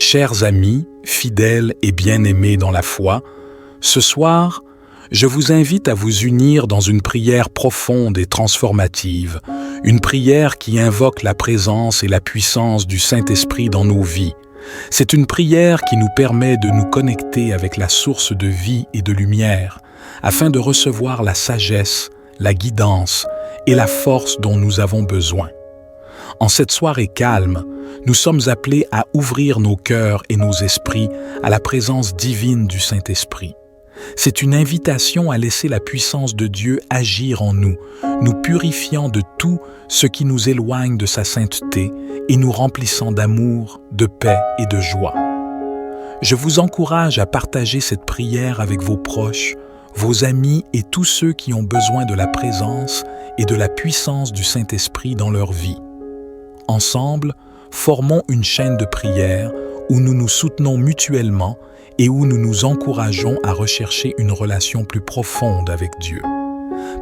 Chers amis, fidèles et bien-aimés dans la foi, ce soir, je vous invite à vous unir dans une prière profonde et transformative, une prière qui invoque la présence et la puissance du Saint-Esprit dans nos vies. C'est une prière qui nous permet de nous connecter avec la source de vie et de lumière, afin de recevoir la sagesse, la guidance et la force dont nous avons besoin. En cette soirée calme, nous sommes appelés à ouvrir nos cœurs et nos esprits à la présence divine du Saint-Esprit. C'est une invitation à laisser la puissance de Dieu agir en nous, nous purifiant de tout ce qui nous éloigne de sa sainteté et nous remplissant d'amour, de paix et de joie. Je vous encourage à partager cette prière avec vos proches, vos amis et tous ceux qui ont besoin de la présence et de la puissance du Saint-Esprit dans leur vie. Ensemble, formons une chaîne de prière où nous nous soutenons mutuellement et où nous nous encourageons à rechercher une relation plus profonde avec Dieu.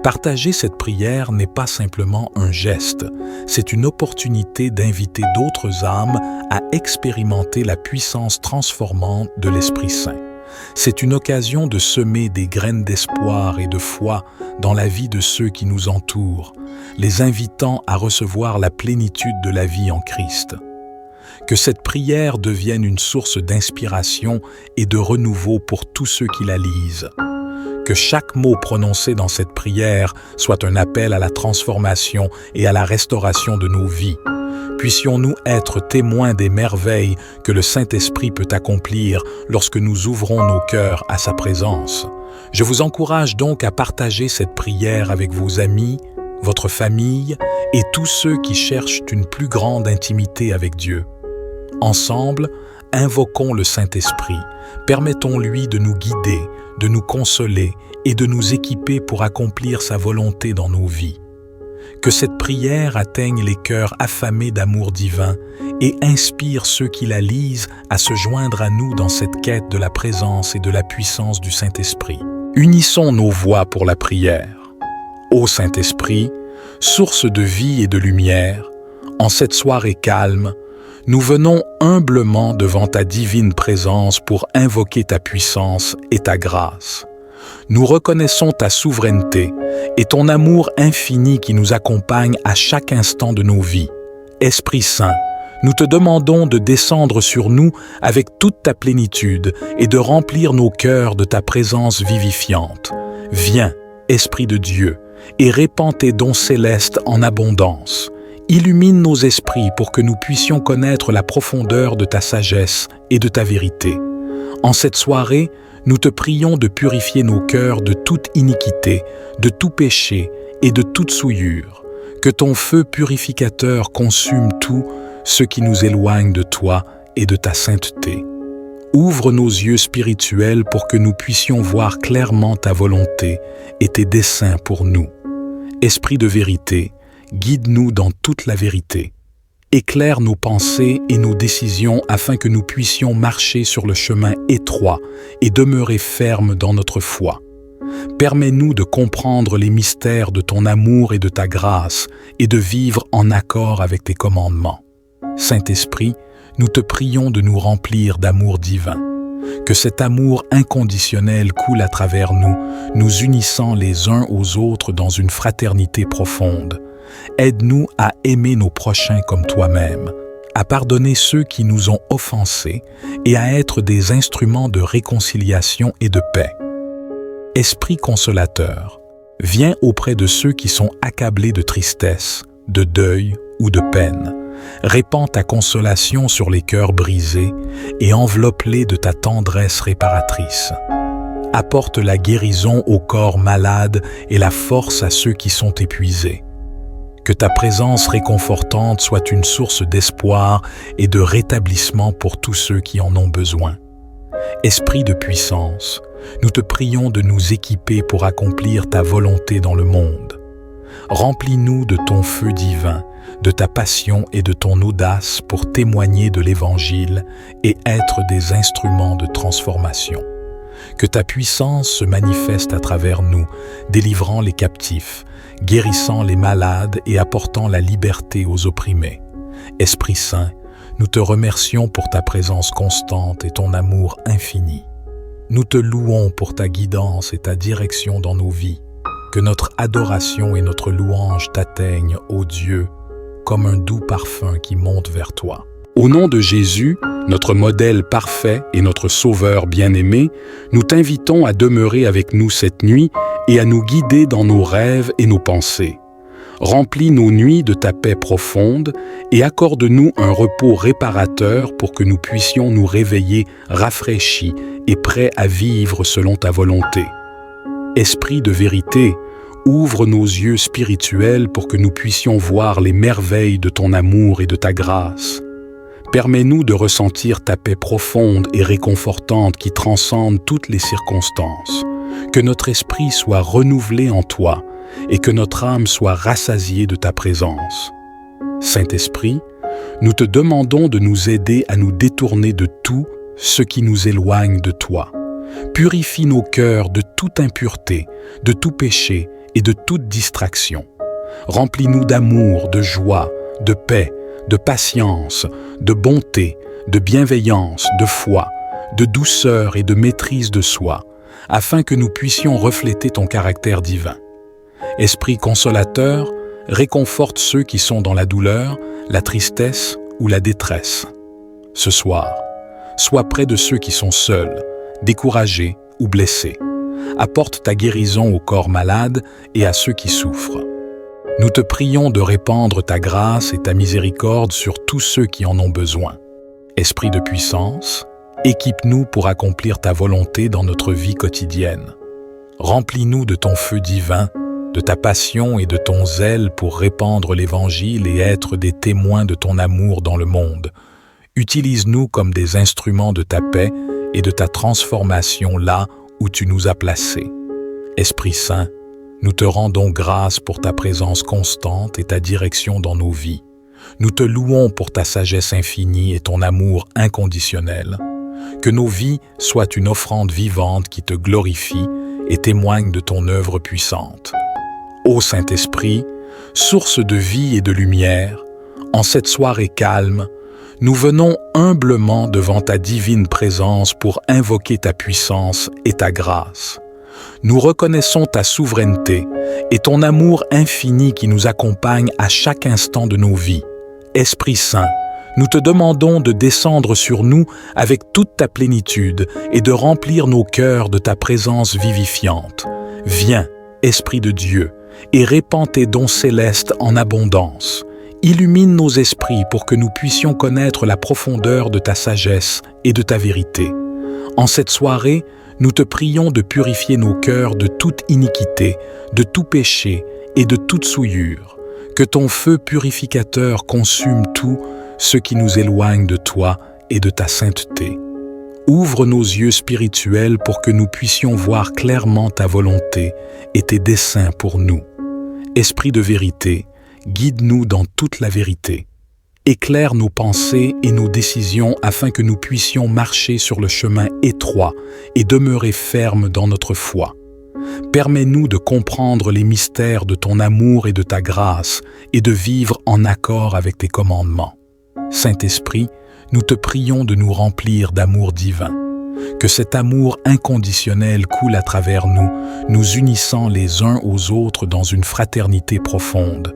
Partager cette prière n'est pas simplement un geste, c'est une opportunité d'inviter d'autres âmes à expérimenter la puissance transformante de l'Esprit Saint. C'est une occasion de semer des graines d'espoir et de foi dans la vie de ceux qui nous entourent, les invitant à recevoir la plénitude de la vie en Christ. Que cette prière devienne une source d'inspiration et de renouveau pour tous ceux qui la lisent. Que chaque mot prononcé dans cette prière soit un appel à la transformation et à la restauration de nos vies. Puissions-nous être témoins des merveilles que le Saint-Esprit peut accomplir lorsque nous ouvrons nos cœurs à sa présence. Je vous encourage donc à partager cette prière avec vos amis, votre famille et tous ceux qui cherchent une plus grande intimité avec Dieu. Ensemble, invoquons le Saint-Esprit, permettons-lui de nous guider, de nous consoler et de nous équiper pour accomplir sa volonté dans nos vies. Que cette prière atteigne les cœurs affamés d'amour divin et inspire ceux qui la lisent à se joindre à nous dans cette quête de la présence et de la puissance du Saint-Esprit. Unissons nos voix pour la prière. Ô Saint-Esprit, source de vie et de lumière, en cette soirée calme, nous venons humblement devant ta divine présence pour invoquer ta puissance et ta grâce. Nous reconnaissons ta souveraineté et ton amour infini qui nous accompagne à chaque instant de nos vies. Esprit Saint, nous te demandons de descendre sur nous avec toute ta plénitude et de remplir nos cœurs de ta présence vivifiante. Viens, Esprit de Dieu, et répands tes dons célestes en abondance. Illumine nos esprits pour que nous puissions connaître la profondeur de ta sagesse et de ta vérité. En cette soirée, nous te prions de purifier nos cœurs de toute iniquité, de tout péché et de toute souillure. Que ton feu purificateur consume tout ce qui nous éloigne de toi et de ta sainteté. Ouvre nos yeux spirituels pour que nous puissions voir clairement ta volonté et tes desseins pour nous. Esprit de vérité, guide-nous dans toute la vérité. Éclaire nos pensées et nos décisions afin que nous puissions marcher sur le chemin étroit et demeurer fermes dans notre foi. Permets-nous de comprendre les mystères de ton amour et de ta grâce et de vivre en accord avec tes commandements. Saint-Esprit, nous te prions de nous remplir d'amour divin. Que cet amour inconditionnel coule à travers nous, nous unissant les uns aux autres dans une fraternité profonde. Aide-nous à aimer nos prochains comme toi-même, à pardonner ceux qui nous ont offensés et à être des instruments de réconciliation et de paix. Esprit consolateur, viens auprès de ceux qui sont accablés de tristesse, de deuil ou de peine. Répands ta consolation sur les cœurs brisés et enveloppe-les de ta tendresse réparatrice. Apporte la guérison aux corps malades et la force à ceux qui sont épuisés. Que ta présence réconfortante soit une source d'espoir et de rétablissement pour tous ceux qui en ont besoin. Esprit de puissance, nous te prions de nous équiper pour accomplir ta volonté dans le monde. Remplis-nous de ton feu divin, de ta passion et de ton audace pour témoigner de l'Évangile et être des instruments de transformation. Que ta puissance se manifeste à travers nous, délivrant les captifs, guérissant les malades et apportant la liberté aux opprimés. Esprit Saint, nous te remercions pour ta présence constante et ton amour infini. Nous te louons pour ta guidance et ta direction dans nos vies. Que notre adoration et notre louange t'atteignent, ô Dieu, comme un doux parfum qui monte vers toi. Au nom de Jésus, notre modèle parfait et notre Sauveur bien-aimé, nous t'invitons à demeurer avec nous cette nuit et à nous guider dans nos rêves et nos pensées. Remplis nos nuits de ta paix profonde et accorde-nous un repos réparateur pour que nous puissions nous réveiller rafraîchis et prêts à vivre selon ta volonté. Esprit de vérité, ouvre nos yeux spirituels pour que nous puissions voir les merveilles de ton amour et de ta grâce. Permets-nous de ressentir ta paix profonde et réconfortante qui transcende toutes les circonstances. Que notre esprit soit renouvelé en toi et que notre âme soit rassasiée de ta présence. Saint-Esprit, nous te demandons de nous aider à nous détourner de tout ce qui nous éloigne de toi. Purifie nos cœurs de toute impureté, de tout péché et de toute distraction. Remplis-nous d'amour, de joie, de paix, de patience, de bonté, de bienveillance, de foi, de douceur et de maîtrise de soi, afin que nous puissions refléter ton caractère divin. Esprit consolateur, réconforte ceux qui sont dans la douleur, la tristesse ou la détresse. Ce soir, sois près de ceux qui sont seuls, découragés ou blessés. Apporte ta guérison au corps malade et à ceux qui souffrent. Nous te prions de répandre ta grâce et ta miséricorde sur tous ceux qui en ont besoin. Esprit de puissance, équipe-nous pour accomplir ta volonté dans notre vie quotidienne. Remplis-nous de ton feu divin, de ta passion et de ton zèle pour répandre l'Évangile et être des témoins de ton amour dans le monde. Utilise-nous comme des instruments de ta paix et de ta transformation là où tu nous as placés. Esprit Saint, nous te rendons grâce pour ta présence constante et ta direction dans nos vies. Nous te louons pour ta sagesse infinie et ton amour inconditionnel. Que nos vies soient une offrande vivante qui te glorifie et témoigne de ton œuvre puissante. Ô Saint-Esprit, source de vie et de lumière, en cette soirée calme, nous venons humblement devant ta divine présence pour invoquer ta puissance et ta grâce. Nous reconnaissons ta souveraineté et ton amour infini qui nous accompagne à chaque instant de nos vies. Esprit Saint, nous te demandons de descendre sur nous avec toute ta plénitude et de remplir nos cœurs de ta présence vivifiante. Viens, Esprit de Dieu, et répands tes dons célestes en abondance. Illumine nos esprits pour que nous puissions connaître la profondeur de ta sagesse et de ta vérité. En cette soirée, nous te prions de purifier nos cœurs de toute iniquité, de tout péché et de toute souillure. Que ton feu purificateur consume tout ce qui nous éloigne de toi et de ta sainteté. Ouvre nos yeux spirituels pour que nous puissions voir clairement ta volonté et tes desseins pour nous. Esprit de vérité, guide-nous dans toute la vérité. Éclaire nos pensées et nos décisions afin que nous puissions marcher sur le chemin étroit et demeurer fermes dans notre foi. Permets-nous de comprendre les mystères de ton amour et de ta grâce et de vivre en accord avec tes commandements. Saint-Esprit, nous te prions de nous remplir d'amour divin. Que cet amour inconditionnel coule à travers nous, nous unissant les uns aux autres dans une fraternité profonde.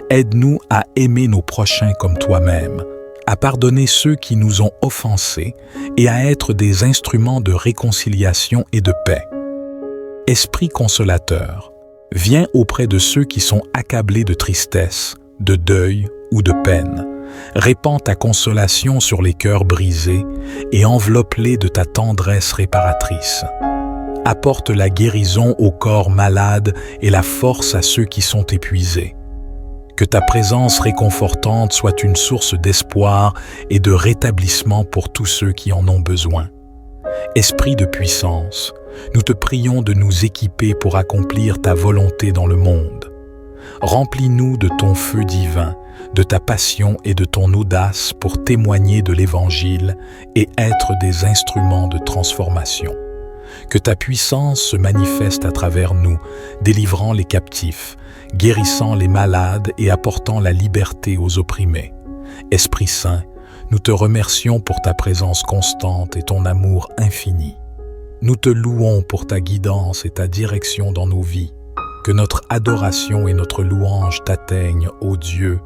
Aide-nous à aimer nos prochains comme toi-même, à pardonner ceux qui nous ont offensés et à être des instruments de réconciliation et de paix. Esprit consolateur, viens auprès de ceux qui sont accablés de tristesse, de deuil ou de peine. Répands ta consolation sur les cœurs brisés et enveloppe-les de ta tendresse réparatrice. Apporte la guérison aux corps malades et la force à ceux qui sont épuisés. Que ta présence réconfortante soit une source d'espoir et de rétablissement pour tous ceux qui en ont besoin. Esprit de puissance, nous te prions de nous équiper pour accomplir ta volonté dans le monde. Remplis-nous de ton feu divin, de ta passion et de ton audace pour témoigner de l'Évangile et être des instruments de transformation. Que ta puissance se manifeste à travers nous, délivrant les captifs, guérissant les malades et apportant la liberté aux opprimés. Esprit Saint, nous te remercions pour ta présence constante et ton amour infini. Nous te louons pour ta guidance et ta direction dans nos vies. Que notre adoration et notre louange t'atteignent, ô Dieu,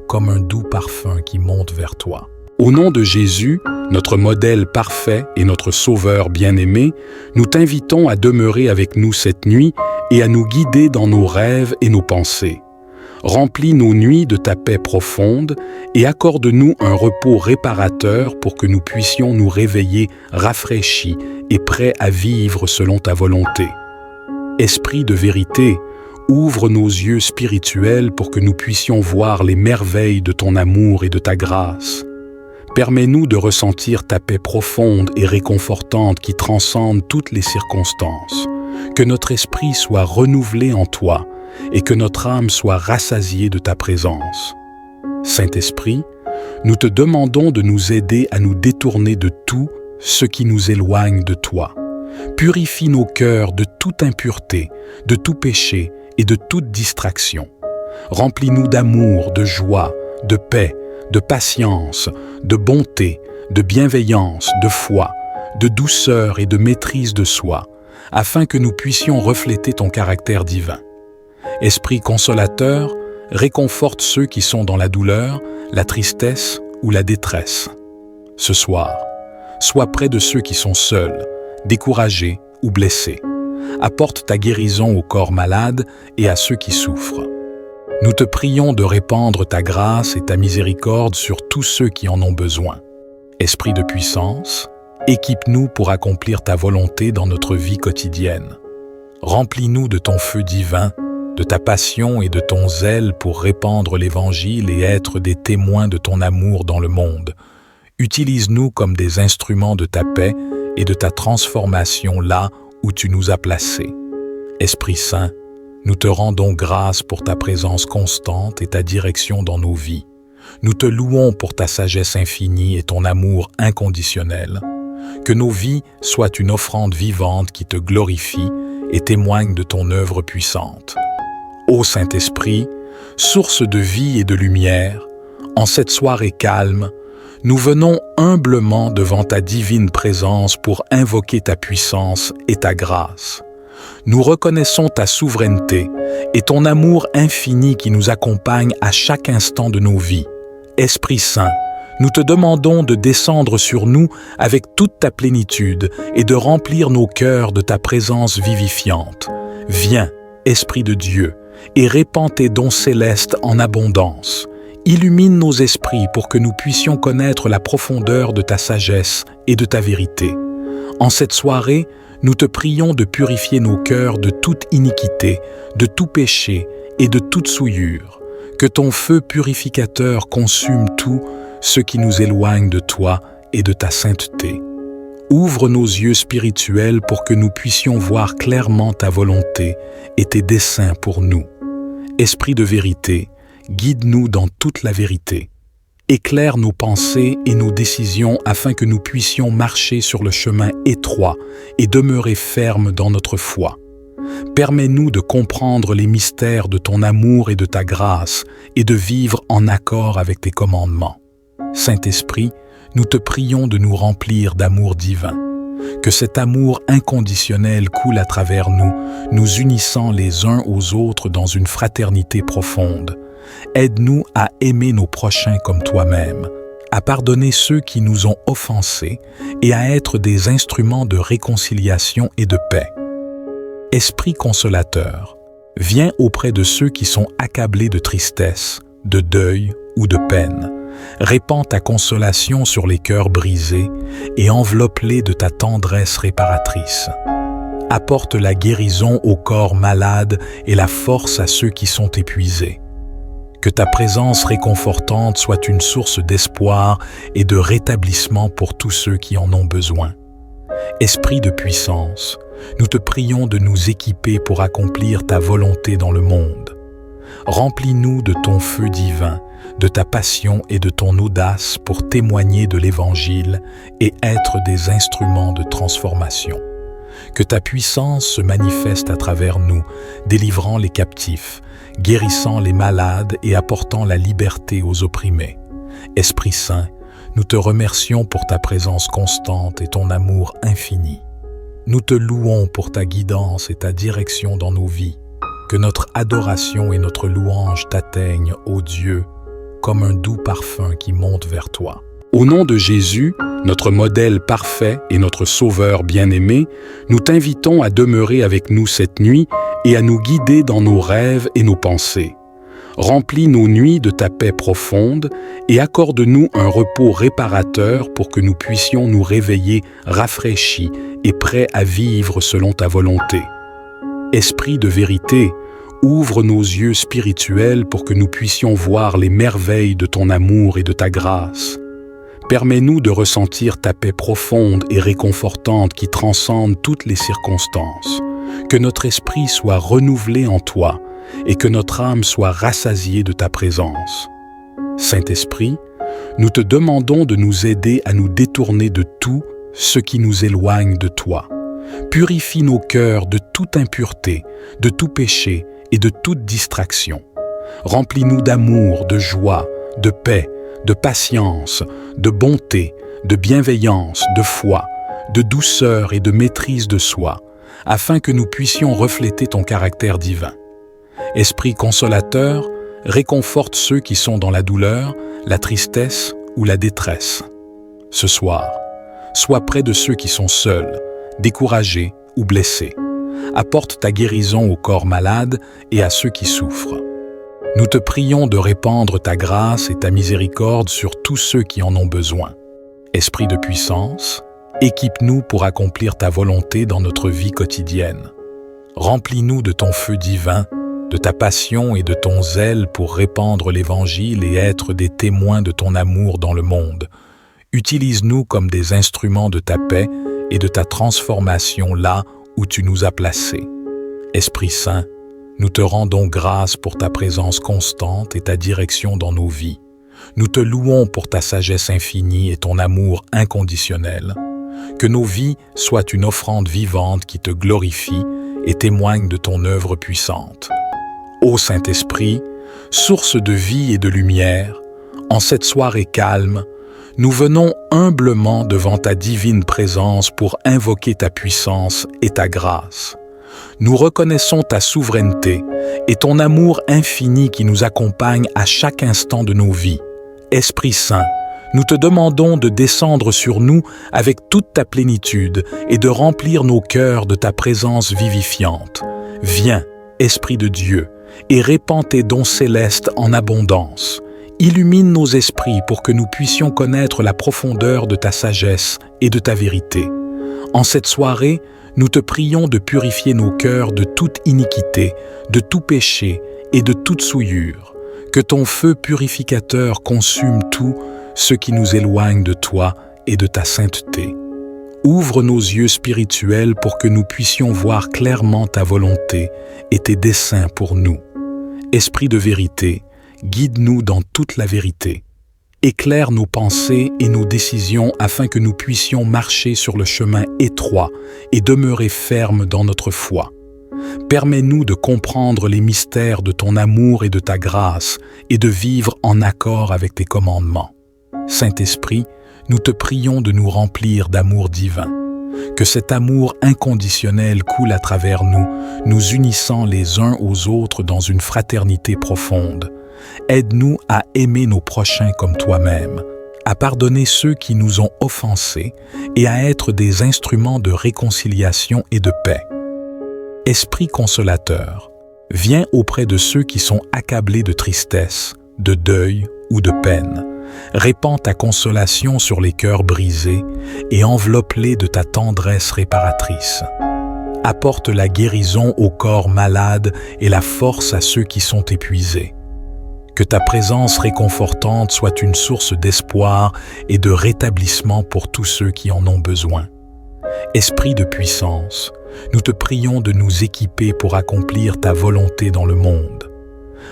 comme un doux parfum qui monte vers toi. Au nom de Jésus, notre modèle parfait et notre Sauveur bien-aimé, nous t'invitons à demeurer avec nous cette nuit et à nous guider dans nos rêves et nos pensées. Remplis nos nuits de ta paix profonde et accorde-nous un repos réparateur pour que nous puissions nous réveiller rafraîchis et prêts à vivre selon ta volonté. Esprit de vérité, ouvre nos yeux spirituels pour que nous puissions voir les merveilles de ton amour et de ta grâce. Permets-nous de ressentir ta paix profonde et réconfortante qui transcende toutes les circonstances. Que notre esprit soit renouvelé en toi et que notre âme soit rassasiée de ta présence. Saint-Esprit, nous te demandons de nous aider à nous détourner de tout ce qui nous éloigne de toi. Purifie nos cœurs de toute impureté, de tout péché et de toute distraction. Remplis-nous d'amour, de joie, de paix, de patience, de bonté, de bienveillance, de foi, de douceur et de maîtrise de soi, afin que nous puissions refléter ton caractère divin. Esprit consolateur, réconforte ceux qui sont dans la douleur, la tristesse ou la détresse. Ce soir, sois près de ceux qui sont seuls, découragés ou blessés. Apporte ta guérison aux corps malades et à ceux qui souffrent. Nous te prions de répandre ta grâce et ta miséricorde sur tous ceux qui en ont besoin. Esprit de puissance, équipe-nous pour accomplir ta volonté dans notre vie quotidienne. Remplis-nous de ton feu divin, de ta passion et de ton zèle pour répandre l'Évangile et être des témoins de ton amour dans le monde. Utilise-nous comme des instruments de ta paix et de ta transformation là où tu nous as placés. Esprit Saint, nous te rendons grâce pour ta présence constante et ta direction dans nos vies. Nous te louons pour ta sagesse infinie et ton amour inconditionnel. Que nos vies soient une offrande vivante qui te glorifie et témoigne de ton œuvre puissante. Ô Saint-Esprit, source de vie et de lumière, en cette soirée calme, nous venons humblement devant ta divine présence pour invoquer ta puissance et ta grâce. Nous reconnaissons ta souveraineté et ton amour infini qui nous accompagne à chaque instant de nos vies. Esprit Saint, nous te demandons de descendre sur nous avec toute ta plénitude et de remplir nos cœurs de ta présence vivifiante. Viens, Esprit de Dieu, et répands tes dons célestes en abondance. Illumine nos esprits pour que nous puissions connaître la profondeur de ta sagesse et de ta vérité. En cette soirée, nous te prions de purifier nos cœurs de toute iniquité, de tout péché et de toute souillure. Que ton feu purificateur consume tout ce qui nous éloigne de toi et de ta sainteté. Ouvre nos yeux spirituels pour que nous puissions voir clairement ta volonté et tes desseins pour nous. Esprit de vérité, guide-nous dans toute la vérité. Éclaire nos pensées et nos décisions afin que nous puissions marcher sur le chemin étroit et demeurer fermes dans notre foi. Permets-nous de comprendre les mystères de ton amour et de ta grâce et de vivre en accord avec tes commandements. Saint-Esprit, nous te prions de nous remplir d'amour divin. Que cet amour inconditionnel coule à travers nous, nous unissant les uns aux autres dans une fraternité profonde. Aide-nous à aimer nos prochains comme toi-même, à pardonner ceux qui nous ont offensés et à être des instruments de réconciliation et de paix. Esprit consolateur, viens auprès de ceux qui sont accablés de tristesse, de deuil ou de peine. Répands ta consolation sur les cœurs brisés et enveloppe-les de ta tendresse réparatrice. Apporte la guérison aux corps malades et la force à ceux qui sont épuisés. Que ta présence réconfortante soit une source d'espoir et de rétablissement pour tous ceux qui en ont besoin. Esprit de puissance, nous te prions de nous équiper pour accomplir ta volonté dans le monde. Remplis-nous de ton feu divin, de ta passion et de ton audace pour témoigner de l'Évangile et être des instruments de transformation. Que ta puissance se manifeste à travers nous, délivrant les captifs, guérissant les malades et apportant la liberté aux opprimés. Esprit Saint, nous te remercions pour ta présence constante et ton amour infini. Nous te louons pour ta guidance et ta direction dans nos vies. Que notre adoration et notre louange t'atteignent, ô Dieu, comme un doux parfum qui monte vers toi. Au nom de Jésus, notre modèle parfait et notre Sauveur bien-aimé, nous t'invitons à demeurer avec nous cette nuit et à nous guider dans nos rêves et nos pensées. Remplis nos nuits de ta paix profonde et accorde-nous un repos réparateur pour que nous puissions nous réveiller rafraîchis et prêts à vivre selon ta volonté. Esprit de vérité, ouvre nos yeux spirituels pour que nous puissions voir les merveilles de ton amour et de ta grâce. Permets-nous de ressentir ta paix profonde et réconfortante qui transcende toutes les circonstances. Que notre esprit soit renouvelé en toi et que notre âme soit rassasiée de ta présence. Saint-Esprit, nous te demandons de nous aider à nous détourner de tout ce qui nous éloigne de toi. Purifie nos cœurs de toute impureté, de tout péché et de toute distraction. Remplis-nous d'amour, de joie, de paix, de patience, de bonté, de bienveillance, de foi, de douceur et de maîtrise de soi, afin que nous puissions refléter ton caractère divin. Esprit consolateur, réconforte ceux qui sont dans la douleur, la tristesse ou la détresse. Ce soir, sois près de ceux qui sont seuls, découragés ou blessés. Apporte ta guérison au corps malade et à ceux qui souffrent. Nous te prions de répandre ta grâce et ta miséricorde sur tous ceux qui en ont besoin. Esprit de puissance, équipe-nous pour accomplir ta volonté dans notre vie quotidienne. Remplis-nous de ton feu divin, de ta passion et de ton zèle pour répandre l'Évangile et être des témoins de ton amour dans le monde. Utilise-nous comme des instruments de ta paix et de ta transformation là où tu nous as placés. Esprit Saint, nous te rendons grâce pour ta présence constante et ta direction dans nos vies. Nous te louons pour ta sagesse infinie et ton amour inconditionnel. Que nos vies soient une offrande vivante qui te glorifie et témoigne de ton œuvre puissante. Ô Saint-Esprit, source de vie et de lumière, en cette soirée calme, nous venons humblement devant ta divine présence pour invoquer ta puissance et ta grâce. Nous reconnaissons ta souveraineté et ton amour infini qui nous accompagne à chaque instant de nos vies. Esprit Saint, nous te demandons de descendre sur nous avec toute ta plénitude et de remplir nos cœurs de ta présence vivifiante. Viens, Esprit de Dieu, et répands tes dons célestes en abondance. Illumine nos esprits pour que nous puissions connaître la profondeur de ta sagesse et de ta vérité. En cette soirée, nous te prions de purifier nos cœurs de toute iniquité, de tout péché et de toute souillure. Que ton feu purificateur consume tout ce qui nous éloigne de toi et de ta sainteté. Ouvre nos yeux spirituels pour que nous puissions voir clairement ta volonté et tes desseins pour nous. Esprit de vérité, guide-nous dans toute la vérité. Éclaire nos pensées et nos décisions afin que nous puissions marcher sur le chemin étroit et demeurer fermes dans notre foi. Permets-nous de comprendre les mystères de ton amour et de ta grâce et de vivre en accord avec tes commandements. Saint-Esprit, nous te prions de nous remplir d'amour divin. Que cet amour inconditionnel coule à travers nous, nous unissant les uns aux autres dans une fraternité profonde. Aide-nous à aimer nos prochains comme toi-même, à pardonner ceux qui nous ont offensés et à être des instruments de réconciliation et de paix. Esprit consolateur, viens auprès de ceux qui sont accablés de tristesse, de deuil ou de peine. Répands ta consolation sur les cœurs brisés et enveloppe-les de ta tendresse réparatrice. Apporte la guérison aux corps malades et la force à ceux qui sont épuisés. Que ta présence réconfortante soit une source d'espoir et de rétablissement pour tous ceux qui en ont besoin. Esprit de puissance, nous te prions de nous équiper pour accomplir ta volonté dans le monde.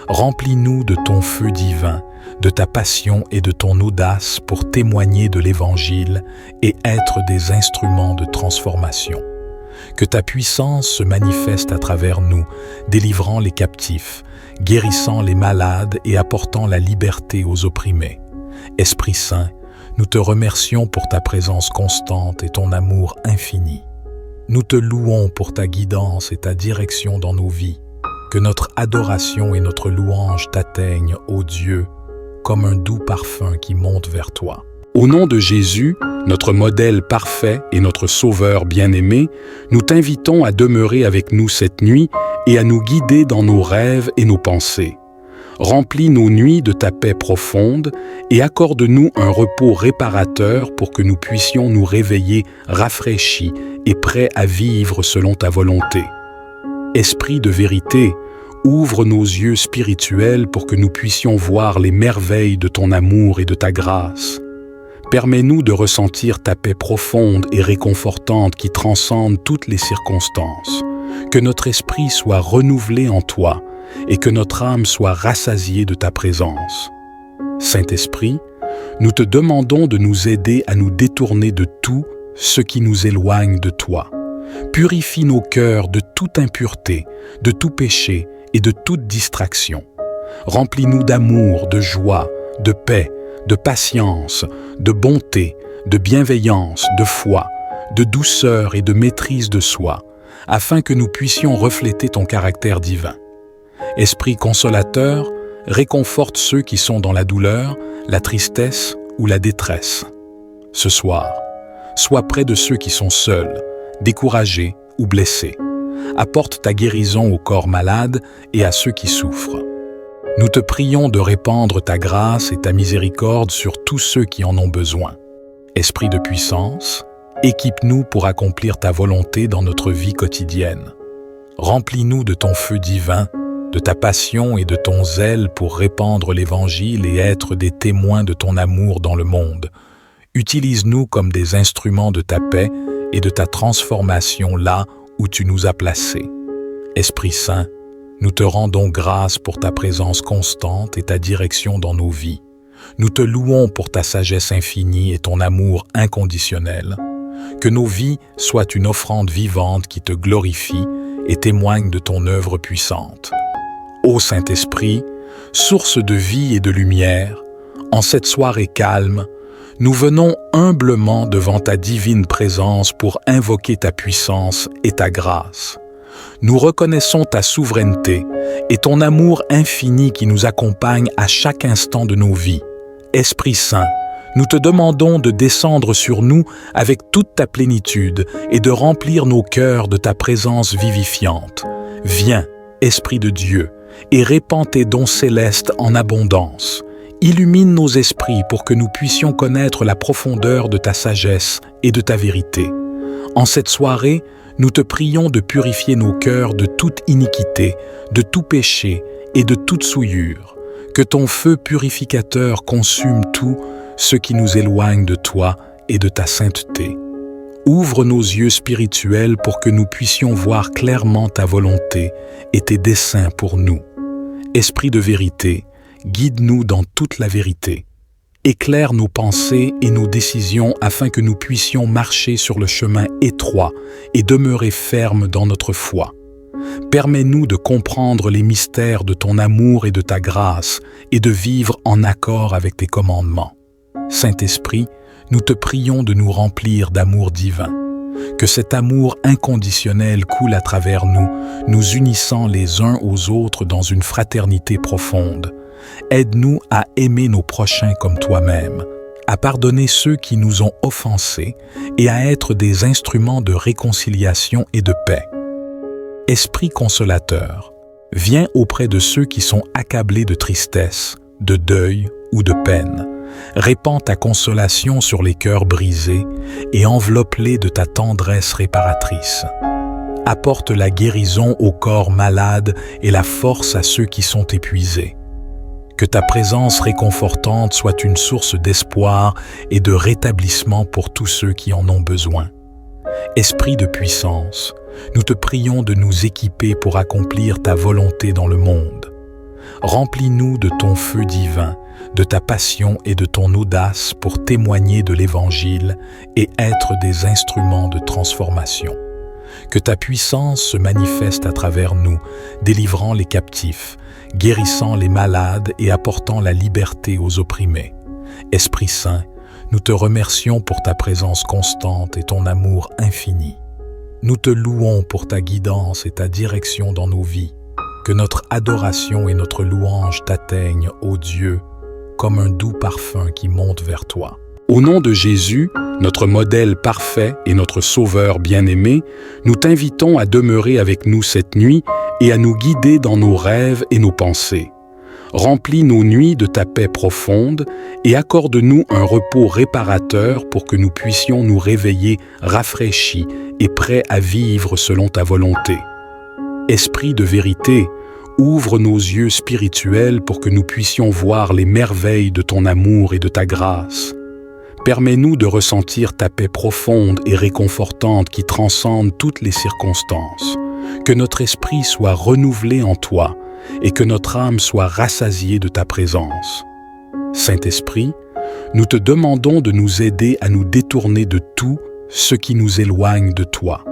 Remplis-nous de ton feu divin, de ta passion et de ton audace pour témoigner de l'Évangile et être des instruments de transformation. Que ta puissance se manifeste à travers nous, délivrant les captifs, guérissant les malades et apportant la liberté aux opprimés. Esprit Saint, nous te remercions pour ta présence constante et ton amour infini. Nous te louons pour ta guidance et ta direction dans nos vies. Que notre adoration et notre louange t'atteignent, ô Dieu, comme un doux parfum qui monte vers toi. Au nom de Jésus, notre modèle parfait et notre Sauveur bien-aimé, nous t'invitons à demeurer avec nous cette nuit et à nous guider dans nos rêves et nos pensées. Remplis nos nuits de ta paix profonde et accorde-nous un repos réparateur pour que nous puissions nous réveiller rafraîchis et prêts à vivre selon ta volonté. Esprit de vérité, ouvre nos yeux spirituels pour que nous puissions voir les merveilles de ton amour et de ta grâce. Permets-nous de ressentir ta paix profonde et réconfortante qui transcende toutes les circonstances. Que notre esprit soit renouvelé en toi et que notre âme soit rassasiée de ta présence. Saint-Esprit, nous te demandons de nous aider à nous détourner de tout ce qui nous éloigne de toi. Purifie nos cœurs de toute impureté, de tout péché et de toute distraction. Remplis-nous d'amour, de joie, de paix, de patience, de bonté, de bienveillance, de foi, de douceur et de maîtrise de soi, afin que nous puissions refléter ton caractère divin. Esprit consolateur, réconforte ceux qui sont dans la douleur, la tristesse ou la détresse. Ce soir, sois près de ceux qui sont seuls, découragés ou blessés. Apporte ta guérison aux corps malades et à ceux qui souffrent. Nous te prions de répandre ta grâce et ta miséricorde sur tous ceux qui en ont besoin. Esprit de puissance, équipe-nous pour accomplir ta volonté dans notre vie quotidienne. Remplis-nous de ton feu divin, de ta passion et de ton zèle pour répandre l'Évangile et être des témoins de ton amour dans le monde. Utilise-nous comme des instruments de ta paix et de ta transformation là où tu nous as placés. Esprit Saint, nous te rendons grâce pour ta présence constante et ta direction dans nos vies. Nous te louons pour ta sagesse infinie et ton amour inconditionnel. Que nos vies soient une offrande vivante qui te glorifie et témoigne de ton œuvre puissante. Ô Saint-Esprit, source de vie et de lumière, en cette soirée calme, nous venons humblement devant ta divine présence pour invoquer ta puissance et ta grâce. Nous reconnaissons ta souveraineté et ton amour infini qui nous accompagne à chaque instant de nos vies. Esprit Saint, nous te demandons de descendre sur nous avec toute ta plénitude et de remplir nos cœurs de ta présence vivifiante. Viens, Esprit de Dieu, et répands tes dons célestes en abondance. Illumine nos esprits pour que nous puissions connaître la profondeur de ta sagesse et de ta vérité. En cette soirée, nous te prions de purifier nos cœurs de toute iniquité, de tout péché et de toute souillure. Que ton feu purificateur consume tout ce qui nous éloigne de toi et de ta sainteté. Ouvre nos yeux spirituels pour que nous puissions voir clairement ta volonté et tes desseins pour nous. Esprit de vérité, guide-nous dans toute la vérité. Éclaire nos pensées et nos décisions afin que nous puissions marcher sur le chemin étroit et demeurer fermes dans notre foi. Permets-nous de comprendre les mystères de ton amour et de ta grâce et de vivre en accord avec tes commandements. Saint-Esprit, nous te prions de nous remplir d'amour divin. Que cet amour inconditionnel coule à travers nous, nous unissant les uns aux autres dans une fraternité profonde. Aide-nous à aimer nos prochains comme toi-même, à pardonner ceux qui nous ont offensés et à être des instruments de réconciliation et de paix. Esprit consolateur, viens auprès de ceux qui sont accablés de tristesse, de deuil ou de peine. Répands ta consolation sur les cœurs brisés et enveloppe-les de ta tendresse réparatrice. Apporte la guérison aux corps malades et la force à ceux qui sont épuisés. Que ta présence réconfortante soit une source d'espoir et de rétablissement pour tous ceux qui en ont besoin. Esprit de puissance, nous te prions de nous équiper pour accomplir ta volonté dans le monde. Remplis-nous de ton feu divin, de ta passion et de ton audace pour témoigner de l'Évangile et être des instruments de transformation. Que ta puissance se manifeste à travers nous, délivrant les captifs, guérissant les malades et apportant la liberté aux opprimés. Esprit Saint, Nous te remercions pour ta présence constante et ton amour infini. Nous te louons pour ta guidance et ta direction dans nos vies. Que notre adoration et notre louange t'atteignent, ô Dieu, comme un doux parfum qui monte vers toi. Au nom de Jésus, notre modèle parfait et notre Sauveur bien-aimé, nous t'invitons à demeurer avec nous cette nuit et à nous guider dans nos rêves et nos pensées. Remplis nos nuits de ta paix profonde et accorde-nous un repos réparateur pour que nous puissions nous réveiller rafraîchis et prêts à vivre selon ta volonté. Esprit de vérité, ouvre nos yeux spirituels pour que nous puissions voir les merveilles de ton amour et de ta grâce. Permets-nous de ressentir ta paix profonde et réconfortante qui transcende toutes les circonstances. Que notre esprit soit renouvelé en toi et que notre âme soit rassasiée de ta présence. Saint-Esprit, nous te demandons de nous aider à nous détourner de tout ce qui nous éloigne de toi.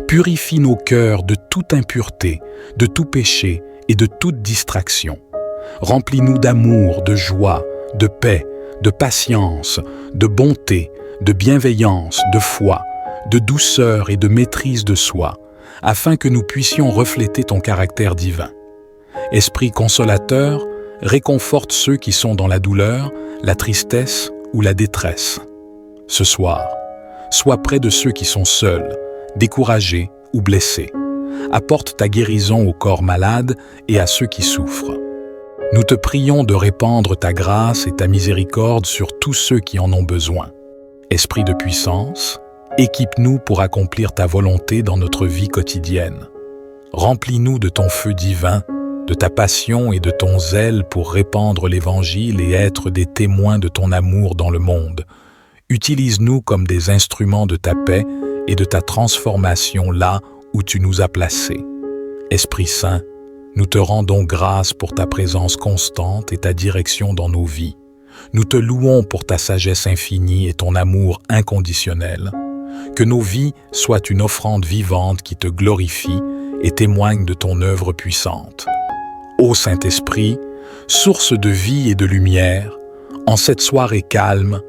Purifie nos cœurs de toute impureté, de tout péché et de toute distraction. Remplis-nous d'amour, de joie, de paix, de patience, de bonté, de bienveillance, de foi, de douceur et de maîtrise de soi, afin que nous puissions refléter ton caractère divin. Esprit consolateur, réconforte ceux qui sont dans la douleur, la tristesse ou la détresse. Ce soir, sois près de ceux qui sont seuls, découragés ou blessés. Apporte ta guérison au corps malade et à ceux qui souffrent. Nous te prions de répandre ta grâce et ta miséricorde sur tous ceux qui en ont besoin. Esprit de puissance, équipe-nous pour accomplir ta volonté dans notre vie quotidienne. Remplis-nous de ton feu divin, de ta passion et de ton zèle pour répandre l'Évangile et être des témoins de ton amour dans le monde. Utilise-nous comme des instruments de ta paix et de ta transformation là où tu nous as placés. Esprit Saint, nous te rendons grâce pour ta présence constante et ta direction dans nos vies. Nous te louons pour ta sagesse infinie et ton amour inconditionnel. Que nos vies soient une offrande vivante qui te glorifie et témoigne de ton œuvre puissante. Ô Saint-Esprit, source de vie et de lumière, en cette soirée calme,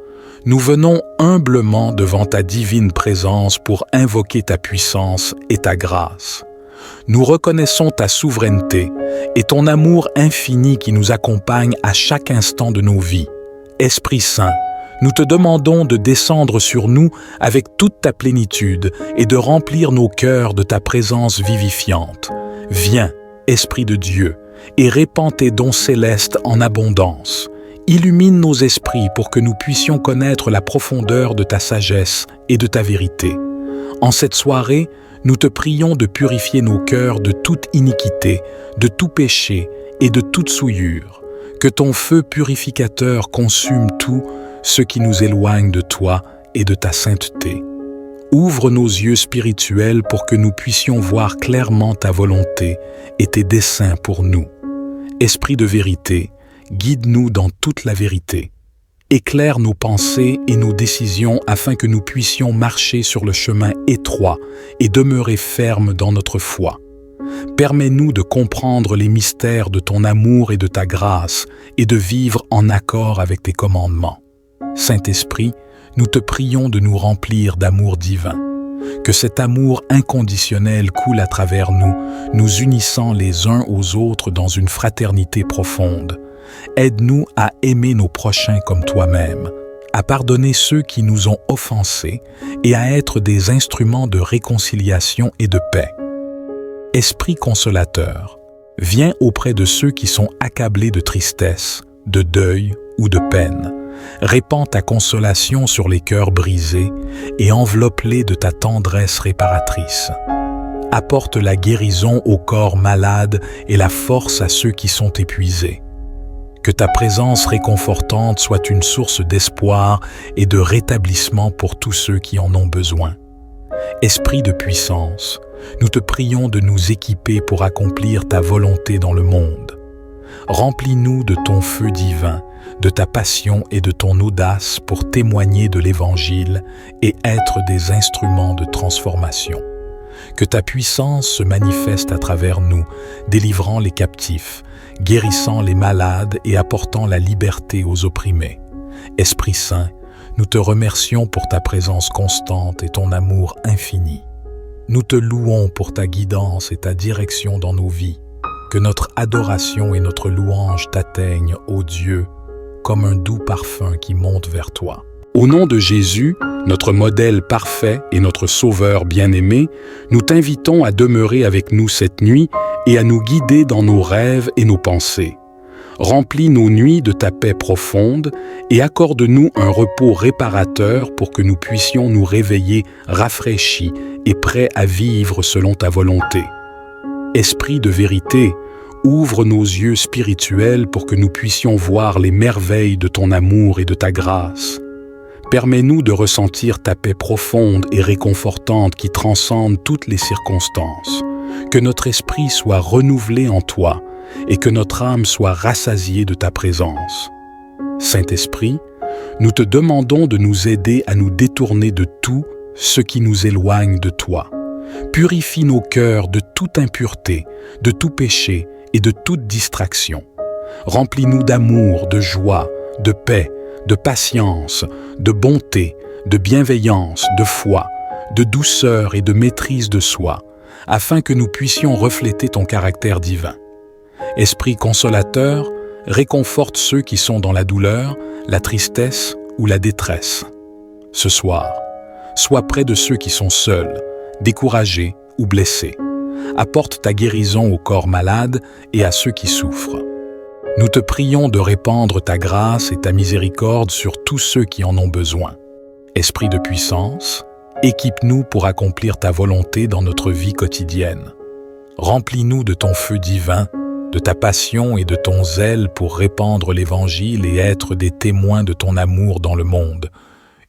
nous venons humblement devant ta divine présence pour invoquer ta puissance et ta grâce. Nous reconnaissons ta souveraineté et ton amour infini qui nous accompagne à chaque instant de nos vies. Esprit Saint, nous te demandons de descendre sur nous avec toute ta plénitude et de remplir nos cœurs de ta présence vivifiante. Viens, Esprit de Dieu, et répands tes dons célestes en abondance. Illumine nos esprits pour que nous puissions connaître la profondeur de ta sagesse et de ta vérité. En cette soirée, nous te prions de purifier nos cœurs de toute iniquité, de tout péché et de toute souillure. Que ton feu purificateur consume tout ce qui nous éloigne de toi et de ta sainteté. Ouvre nos yeux spirituels pour que nous puissions voir clairement ta volonté et tes desseins pour nous. Esprit de vérité, guide-nous dans toute la vérité. Éclaire nos pensées et nos décisions afin que nous puissions marcher sur le chemin étroit et demeurer fermes dans notre foi. Permets-nous de comprendre les mystères de ton amour et de ta grâce et de vivre en accord avec tes commandements. Saint-Esprit, nous te prions de nous remplir d'amour divin. Que cet amour inconditionnel coule à travers nous, nous unissant les uns aux autres dans une fraternité profonde. Aide-nous à aimer nos prochains comme toi-même, à pardonner ceux qui nous ont offensés et à être des instruments de réconciliation et de paix. Esprit consolateur, viens auprès de ceux qui sont accablés de tristesse, de deuil ou de peine. Répands ta consolation sur les cœurs brisés et enveloppe-les de ta tendresse réparatrice. Apporte la guérison aux corps malades et la force à ceux qui sont épuisés. Que ta présence réconfortante soit une source d'espoir et de rétablissement pour tous ceux qui en ont besoin. Esprit de puissance, nous te prions de nous équiper pour accomplir ta volonté dans le monde. Remplis-nous de ton feu divin, de ta passion et de ton audace pour témoigner de l'Évangile et être des instruments de transformation. Que ta puissance se manifeste à travers nous, délivrant les captifs, guérissant les malades et apportant la liberté aux opprimés. Esprit Saint, nous te remercions pour ta présence constante et ton amour infini. Nous te louons pour ta guidance et ta direction dans nos vies. Que notre adoration et notre louange t'atteignent, ô Dieu, comme un doux parfum qui monte vers toi. Au nom de Jésus, notre modèle parfait et notre Sauveur bien-aimé, nous t'invitons à demeurer avec nous cette nuit et à nous guider dans nos rêves et nos pensées. Remplis nos nuits de ta paix profonde et accorde-nous un repos réparateur pour que nous puissions nous réveiller rafraîchis et prêts à vivre selon ta volonté. Esprit de vérité, ouvre nos yeux spirituels pour que nous puissions voir les merveilles de ton amour et de ta grâce. Permets-nous de ressentir ta paix profonde et réconfortante qui transcende toutes les circonstances. Que notre esprit soit renouvelé en toi et que notre âme soit rassasiée de ta présence. Saint-Esprit, nous te demandons de nous aider à nous détourner de tout ce qui nous éloigne de toi. Purifie nos cœurs de toute impureté, de tout péché et de toute distraction. Remplis-nous d'amour, de joie, de paix, de patience, de bonté, de bienveillance, de foi, de douceur et de maîtrise de soi, afin que nous puissions refléter ton caractère divin. Esprit consolateur, réconforte ceux qui sont dans la douleur, la tristesse ou la détresse. Ce soir, sois près de ceux qui sont seuls, découragés ou blessés. Apporte ta guérison au corps malade et à ceux qui souffrent. Nous te prions de répandre ta grâce et ta miséricorde sur tous ceux qui en ont besoin. Esprit de puissance, équipe-nous pour accomplir ta volonté dans notre vie quotidienne. Remplis-nous de ton feu divin, de ta passion et de ton zèle pour répandre l'Évangile et être des témoins de ton amour dans le monde.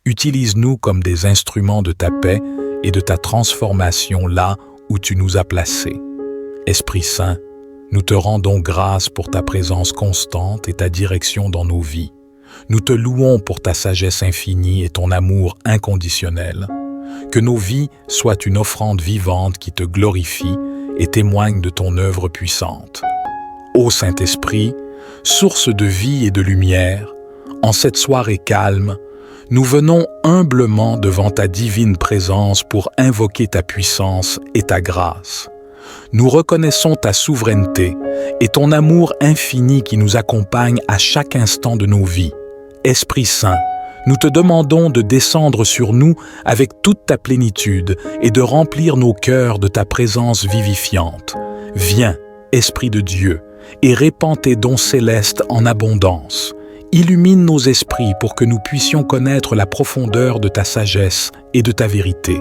Utilise-nous comme des instruments de ta paix et de ta transformation là où tu nous as placés. Esprit Saint, nous te rendons grâce pour ta présence constante et ta direction dans nos vies. Nous te louons pour ta sagesse infinie et ton amour inconditionnel. Que nos vies soient une offrande vivante qui te glorifie et témoigne de ton œuvre puissante. Ô Saint-Esprit, source de vie et de lumière, en cette soirée calme, nous venons humblement devant ta divine présence pour invoquer ta puissance et ta grâce. Nous reconnaissons ta souveraineté et ton amour infini qui nous accompagne à chaque instant de nos vies. Esprit Saint, nous te demandons de descendre sur nous avec toute ta plénitude et de remplir nos cœurs de ta présence vivifiante. Viens, Esprit de Dieu, et répands tes dons célestes en abondance. Illumine nos esprits pour que nous puissions connaître la profondeur de ta sagesse et de ta vérité.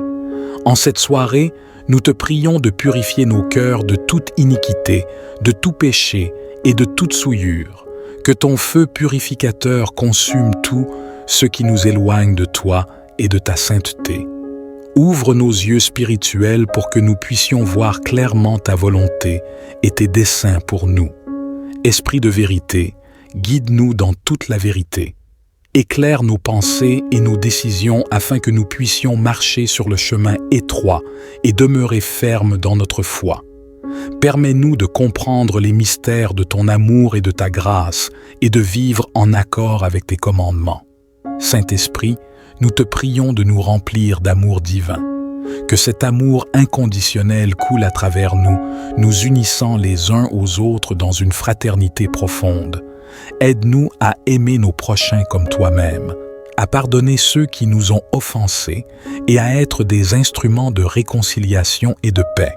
En cette soirée, nous te prions de purifier nos cœurs de toute iniquité, de tout péché et de toute souillure. Que ton feu purificateur consume tout ce qui nous éloigne de toi et de ta sainteté. Ouvre nos yeux spirituels pour que nous puissions voir clairement ta volonté et tes desseins pour nous. Esprit de vérité, guide-nous dans toute la vérité. Éclaire nos pensées et nos décisions afin que nous puissions marcher sur le chemin étroit et demeurer fermes dans notre foi. Permets-nous de comprendre les mystères de ton amour et de ta grâce et de vivre en accord avec tes commandements. Saint-Esprit, nous te prions de nous remplir d'amour divin. Que cet amour inconditionnel coule à travers nous, nous unissant les uns aux autres dans une fraternité profonde. Aide-nous à aimer nos prochains comme toi-même, à pardonner ceux qui nous ont offensés et à être des instruments de réconciliation et de paix.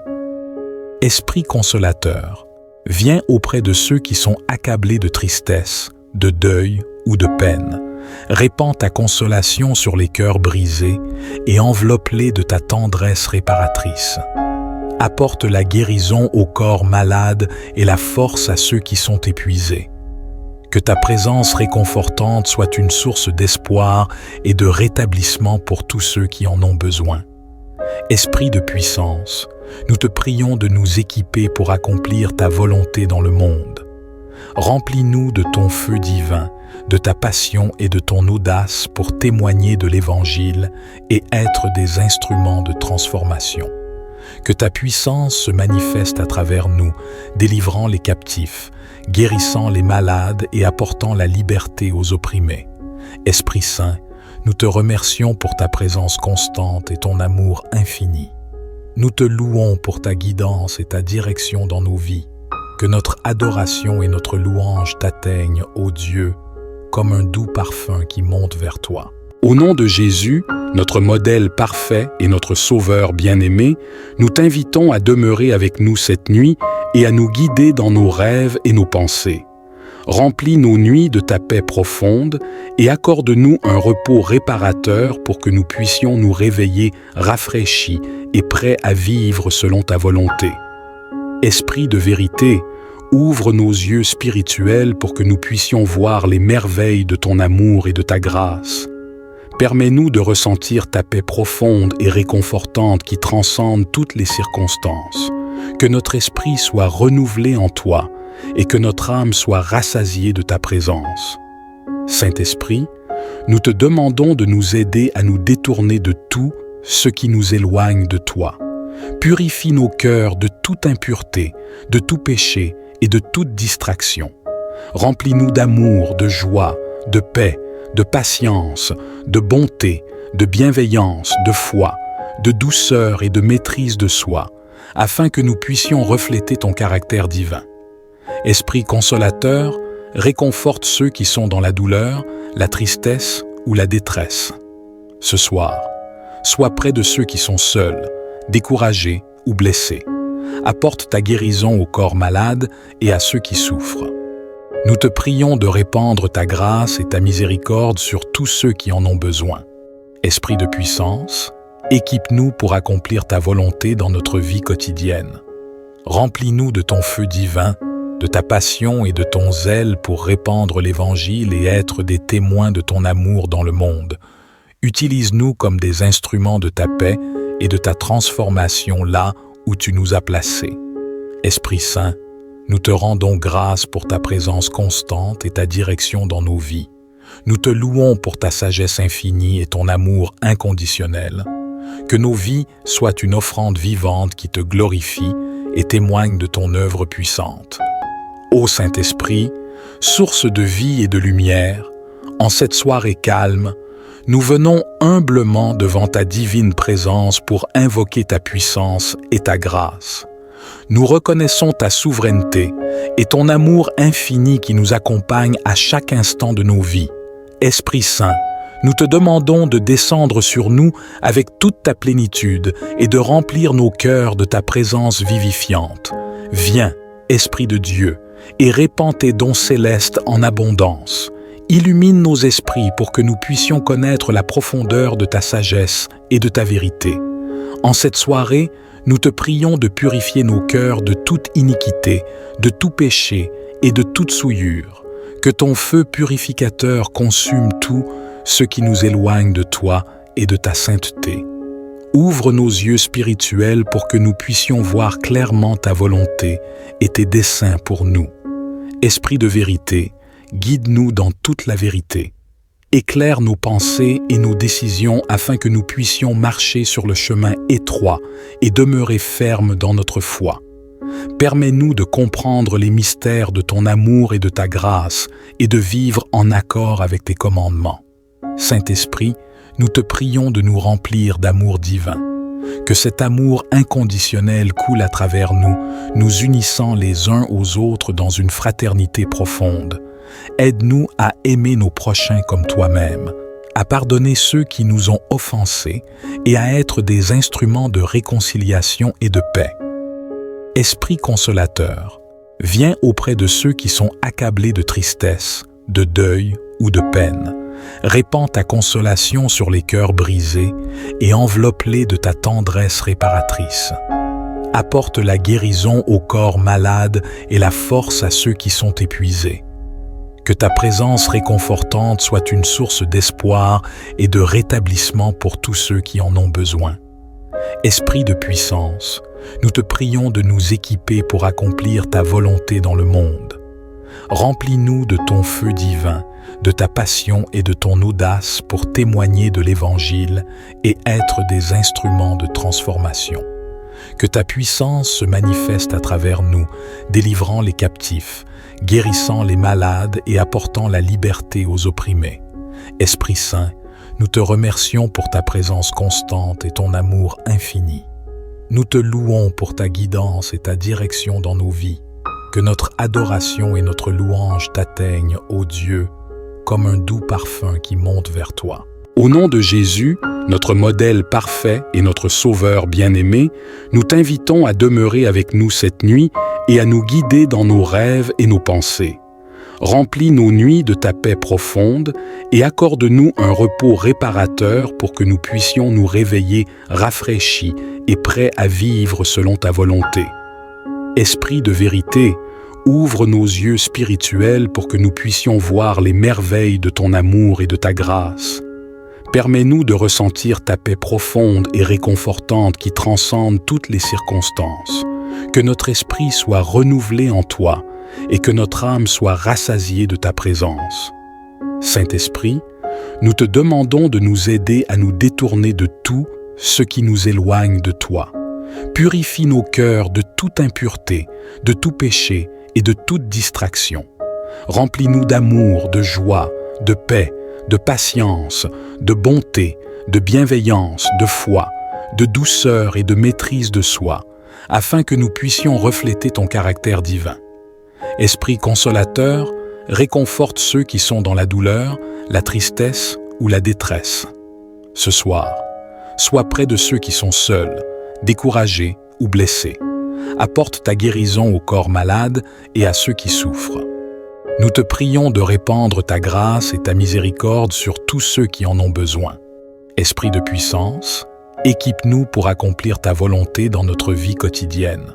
Esprit consolateur, viens auprès de ceux qui sont accablés de tristesse, de deuil ou de peine. Répands ta consolation sur les cœurs brisés et enveloppe-les de ta tendresse réparatrice. Apporte la guérison aux corps malades et la force à ceux qui sont épuisés. Que ta présence réconfortante soit une source d'espoir et de rétablissement pour tous ceux qui en ont besoin. Esprit de puissance, nous te prions de nous équiper pour accomplir ta volonté dans le monde. Remplis-nous de ton feu divin, de ta passion et de ton audace pour témoigner de l'Évangile et être des instruments de transformation. Que ta puissance se manifeste à travers nous, délivrant les captifs, guérissant les malades et apportant la liberté aux opprimés. Esprit Saint, nous te remercions pour ta présence constante et ton amour infini. Nous te louons pour ta guidance et ta direction dans nos vies. Que notre adoration et notre louange t'atteignent, ô Dieu, comme un doux parfum qui monte vers toi. Au nom de Jésus, notre modèle parfait et notre Sauveur bien-aimé, nous t'invitons à demeurer avec nous cette nuit et à nous guider dans nos rêves et nos pensées. Remplis nos nuits de ta paix profonde et accorde-nous un repos réparateur pour que nous puissions nous réveiller rafraîchis et prêts à vivre selon ta volonté. Esprit de vérité, ouvre nos yeux spirituels pour que nous puissions voir les merveilles de ton amour et de ta grâce. Permets-nous de ressentir ta paix profonde et réconfortante qui transcende toutes les circonstances. Que notre esprit soit renouvelé en toi et que notre âme soit rassasiée de ta présence. Saint-Esprit, nous te demandons de nous aider à nous détourner de tout ce qui nous éloigne de toi. Purifie nos cœurs de toute impureté, de tout péché et de toute distraction. Remplis-nous d'amour, de joie, de paix, de patience, de bonté, de bienveillance, de foi, de douceur et de maîtrise de soi, afin que nous puissions refléter ton caractère divin. Esprit consolateur, réconforte ceux qui sont dans la douleur, la tristesse ou la détresse. Ce soir, sois près de ceux qui sont seuls, découragés ou blessés. Apporte ta guérison aux corps malades et à ceux qui souffrent. Nous te prions de répandre ta grâce et ta miséricorde sur tous ceux qui en ont besoin. Esprit de puissance, équipe-nous pour accomplir ta volonté dans notre vie quotidienne. Remplis-nous de ton feu divin, de ta passion et de ton zèle pour répandre l'Évangile et être des témoins de ton amour dans le monde. Utilise-nous comme des instruments de ta paix et de ta transformation là où tu nous as placés. Esprit Saint, nous te rendons grâce pour ta présence constante et ta direction dans nos vies. Nous te louons pour ta sagesse infinie et ton amour inconditionnel. Que nos vies soient une offrande vivante qui te glorifie et témoigne de ton œuvre puissante. Ô Saint-Esprit, source de vie et de lumière, en cette soirée calme, nous venons humblement devant ta divine présence pour invoquer ta puissance et ta grâce. Nous reconnaissons ta souveraineté et ton amour infini qui nous accompagne à chaque instant de nos vies. Esprit Saint, nous te demandons de descendre sur nous avec toute ta plénitude et de remplir nos cœurs de ta présence vivifiante. Viens, Esprit de Dieu, et répands tes dons célestes en abondance. Illumine nos esprits pour que nous puissions connaître la profondeur de ta sagesse et de ta vérité. En cette soirée, nous te prions de purifier nos cœurs de toute iniquité, de tout péché et de toute souillure. Que ton feu purificateur consume tout ce qui nous éloigne de toi et de ta sainteté. Ouvre nos yeux spirituels pour que nous puissions voir clairement ta volonté et tes desseins pour nous. Esprit de vérité, guide-nous dans toute la vérité. Éclaire nos pensées et nos décisions afin que nous puissions marcher sur le chemin étroit et demeurer fermes dans notre foi. Permets-nous de comprendre les mystères de ton amour et de ta grâce et de vivre en accord avec tes commandements. Saint-Esprit, nous te prions de nous remplir d'amour divin. Que cet amour inconditionnel coule à travers nous, nous unissant les uns aux autres dans une fraternité profonde. Aide-nous à aimer nos prochains comme toi-même, à pardonner ceux qui nous ont offensés et à être des instruments de réconciliation et de paix. Esprit consolateur, viens auprès de ceux qui sont accablés de tristesse, de deuil ou de peine. Répands ta consolation sur les cœurs brisés et enveloppe-les de ta tendresse réparatrice. Apporte la guérison aux corps malades et la force à ceux qui sont épuisés. Que ta présence réconfortante soit une source d'espoir et de rétablissement pour tous ceux qui en ont besoin. Esprit de puissance, nous te prions de nous équiper pour accomplir ta volonté dans le monde. Remplis-nous de ton feu divin, de ta passion et de ton audace pour témoigner de l'Évangile et être des instruments de transformation. Que ta puissance se manifeste à travers nous, délivrant les captifs, guérissant les malades et apportant la liberté aux opprimés. Esprit Saint, Nous te remercions pour ta présence constante et ton amour infini. Nous te louons pour ta guidance et ta direction dans nos vies. Que notre adoration et notre louange t'atteignent, ô Dieu, comme un doux parfum qui monte vers toi. Au nom de Jésus, notre modèle parfait et notre Sauveur bien-aimé, nous t'invitons à demeurer avec nous cette nuit et à nous guider dans nos rêves et nos pensées. Remplis nos nuits de ta paix profonde et accorde-nous un repos réparateur pour que nous puissions nous réveiller rafraîchis et prêts à vivre selon ta volonté. Esprit de vérité, ouvre nos yeux spirituels pour que nous puissions voir les merveilles de ton amour et de ta grâce. Permets-nous de ressentir ta paix profonde et réconfortante qui transcende toutes les circonstances. Que notre esprit soit renouvelé en toi et que notre âme soit rassasiée de ta présence. Saint-Esprit, nous te demandons de nous aider à nous détourner de tout ce qui nous éloigne de toi. Purifie nos cœurs de toute impureté, de tout péché et de toute distraction. Remplis-nous d'amour, de joie, de paix, de patience, de bonté, de bienveillance, de foi, de douceur et de maîtrise de soi, afin que nous puissions refléter ton caractère divin. Esprit consolateur, réconforte ceux qui sont dans la douleur, la tristesse ou la détresse. Ce soir, sois près de ceux qui sont seuls, découragés ou blessés. Apporte ta guérison au corps malade et à ceux qui souffrent. Nous te prions de répandre ta grâce et ta miséricorde sur tous ceux qui en ont besoin. Esprit de puissance, équipe-nous pour accomplir ta volonté dans notre vie quotidienne.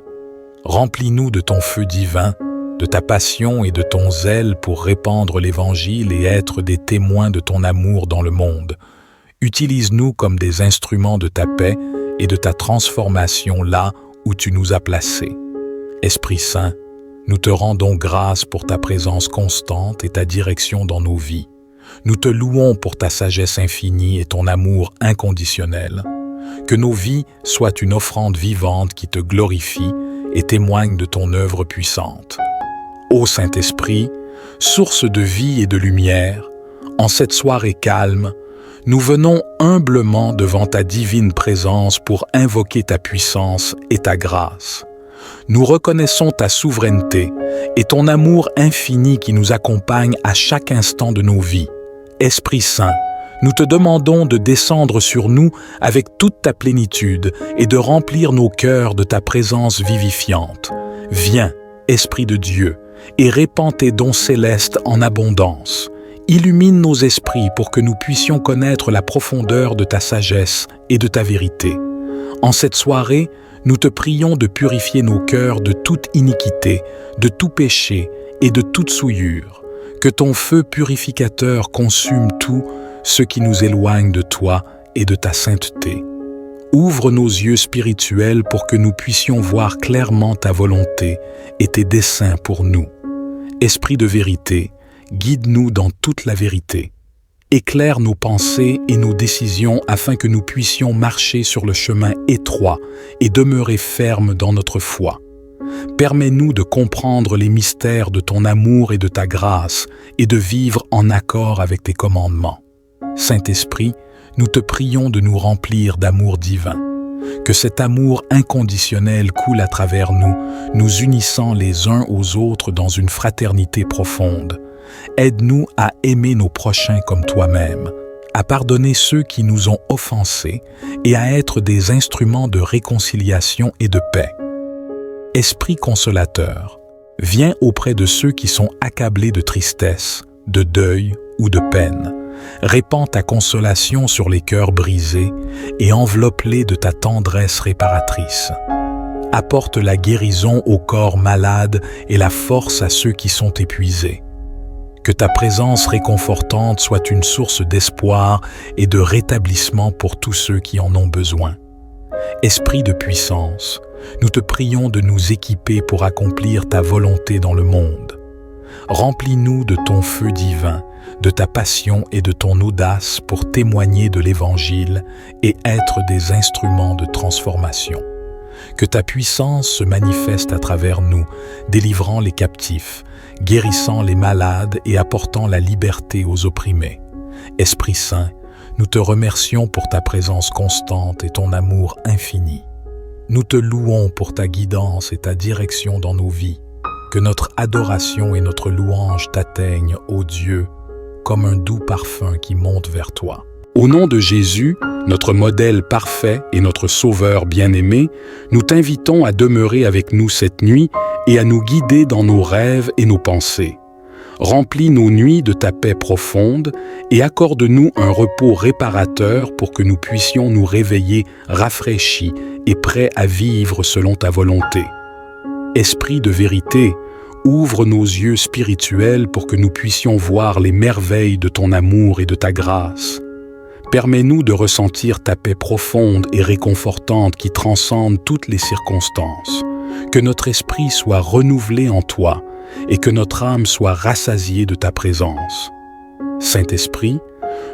Remplis-nous de ton feu divin, de ta passion et de ton zèle pour répandre l'Évangile et être des témoins de ton amour dans le monde. Utilise-nous comme des instruments de ta paix et de ta transformation là où tu nous as placés. Esprit Saint, nous te rendons grâce pour ta présence constante et ta direction dans nos vies. Nous te louons pour ta sagesse infinie et ton amour inconditionnel. Que nos vies soient une offrande vivante qui te glorifie et témoigne de ton œuvre puissante. Ô Saint-Esprit, source de vie et de lumière, en cette soirée calme, nous venons humblement devant ta divine présence pour invoquer ta puissance et ta grâce. Nous reconnaissons ta souveraineté et ton amour infini qui nous accompagne à chaque instant de nos vies. Esprit Saint, nous te demandons de descendre sur nous avec toute ta plénitude et de remplir nos cœurs de ta présence vivifiante. Viens, Esprit de Dieu, et répands tes dons célestes en abondance. Illumine nos esprits pour que nous puissions connaître la profondeur de ta sagesse et de ta vérité. En cette soirée, nous te prions de purifier nos cœurs de toute iniquité, de tout péché et de toute souillure. Que ton feu purificateur consume tout ce qui nous éloigne de toi et de ta sainteté. Ouvre nos yeux spirituels pour que nous puissions voir clairement ta volonté et tes desseins pour nous. Esprit de vérité, guide-nous dans toute la vérité. Éclaire nos pensées et nos décisions afin que nous puissions marcher sur le chemin étroit et demeurer fermes dans notre foi. Permets-nous de comprendre les mystères de ton amour et de ta grâce et de vivre en accord avec tes commandements. Saint-Esprit, nous te prions de nous remplir d'amour divin. Que cet amour inconditionnel coule à travers nous, nous unissant les uns aux autres dans une fraternité profonde. Aide-nous à aimer nos prochains comme toi-même, à pardonner ceux qui nous ont offensés et à être des instruments de réconciliation et de paix. Esprit consolateur, viens auprès de ceux qui sont accablés de tristesse, de deuil ou de peine. Répands ta consolation sur les cœurs brisés et enveloppe-les de ta tendresse réparatrice. Apporte la guérison aux corps malades et la force à ceux qui sont épuisés. Que ta présence réconfortante soit une source d'espoir et de rétablissement pour tous ceux qui en ont besoin. Esprit de puissance, nous te prions de nous équiper pour accomplir ta volonté dans le monde. Remplis-nous de ton feu divin, de ta passion et de ton audace pour témoigner de l'Évangile et être des instruments de transformation. Que ta puissance se manifeste à travers nous, délivrant les captifs, guérissant les malades et apportant la liberté aux opprimés. Esprit Saint, nous te remercions pour ta présence constante et ton amour infini. Nous te louons pour ta guidance et ta direction dans nos vies. Que notre adoration et notre louange t'atteignent, ô Dieu, comme un doux parfum qui monte vers toi. Au nom de Jésus, notre modèle parfait et notre Sauveur bien-aimé, nous t'invitons à demeurer avec nous cette nuit et à nous guider dans nos rêves et nos pensées. Remplis nos nuits de ta paix profonde et accorde-nous un repos réparateur pour que nous puissions nous réveiller rafraîchis et prêts à vivre selon ta volonté. Esprit de vérité, ouvre nos yeux spirituels pour que nous puissions voir les merveilles de ton amour et de ta grâce. Permets-nous de ressentir ta paix profonde et réconfortante qui transcende toutes les circonstances. Que notre esprit soit renouvelé en toi et que notre âme soit rassasiée de ta présence. Saint-Esprit,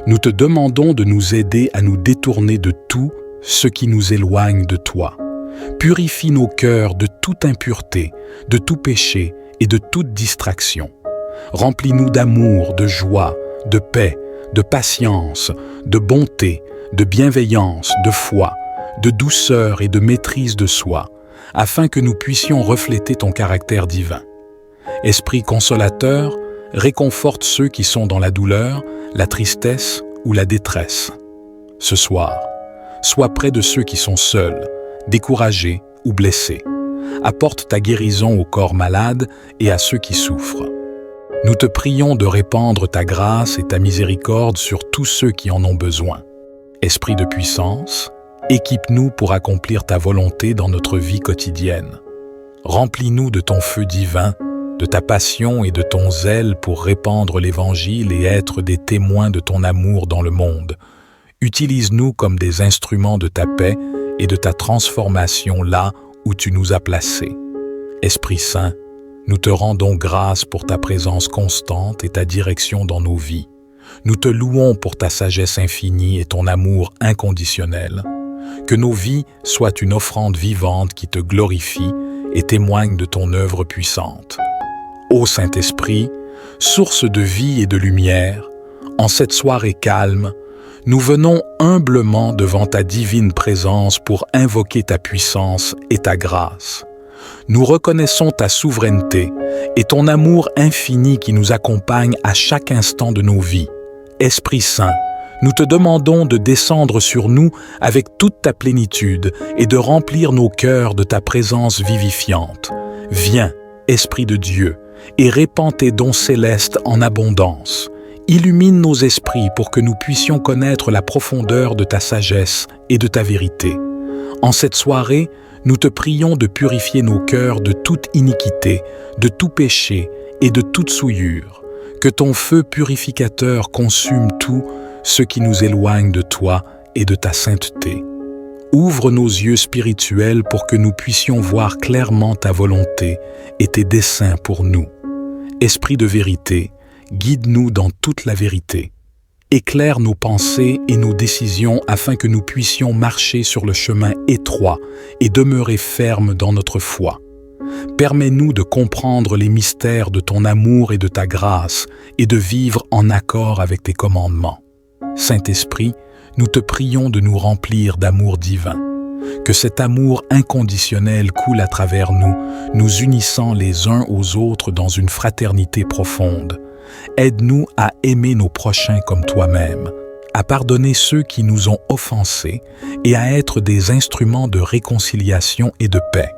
nous te demandons de nous aider à nous détourner de tout ce qui nous éloigne de toi. Purifie nos cœurs de toute impureté, de tout péché et de toute distraction. Remplis-nous d'amour, de joie, de paix, de patience, de bonté, de bienveillance, de foi, de douceur et de maîtrise de soi, afin que nous puissions refléter ton caractère divin. Esprit consolateur, réconforte ceux qui sont dans la douleur, la tristesse ou la détresse. Ce soir, sois près de ceux qui sont seuls, découragés ou blessés. Apporte ta guérison aux corps malades et à ceux qui souffrent. Nous te prions de répandre ta grâce et ta miséricorde sur tous ceux qui en ont besoin. Esprit de puissance, équipe-nous pour accomplir ta volonté dans notre vie quotidienne. Remplis-nous de ton feu divin, de ta passion et de ton zèle pour répandre l'Évangile et être des témoins de ton amour dans le monde. Utilise-nous comme des instruments de ta paix et de ta transformation là où tu nous as placés. Esprit Saint, nous te rendons grâce pour ta présence constante et ta direction dans nos vies. Nous te louons pour ta sagesse infinie et ton amour inconditionnel. Que nos vies soient une offrande vivante qui te glorifie et témoigne de ton œuvre puissante. Ô Saint-Esprit, source de vie et de lumière, en cette soirée calme, nous venons humblement devant ta divine présence pour invoquer ta puissance et ta grâce. Nous reconnaissons ta souveraineté et ton amour infini qui nous accompagne à chaque instant de nos vies. Esprit Saint, nous te demandons de descendre sur nous avec toute ta plénitude et de remplir nos cœurs de ta présence vivifiante. Viens, Esprit de Dieu, et répands tes dons célestes en abondance. Illumine nos esprits pour que nous puissions connaître la profondeur de ta sagesse et de ta vérité. En cette soirée, nous te prions de purifier nos cœurs de toute iniquité, de tout péché et de toute souillure. Que ton feu purificateur consume tout ce qui nous éloigne de toi et de ta sainteté. Ouvre nos yeux spirituels pour que nous puissions voir clairement ta volonté et tes desseins pour nous. Esprit de vérité, guide-nous dans toute la vérité. Éclaire nos pensées et nos décisions afin que nous puissions marcher sur le chemin étroit et demeurer fermes dans notre foi. Permets-nous de comprendre les mystères de ton amour et de ta grâce et de vivre en accord avec tes commandements. Saint-Esprit, nous te prions de nous remplir d'amour divin. Que cet amour inconditionnel coule à travers nous, nous unissant les uns aux autres dans une fraternité profonde. Aide-nous à aimer nos prochains comme toi-même, à pardonner ceux qui nous ont offensés et à être des instruments de réconciliation et de paix.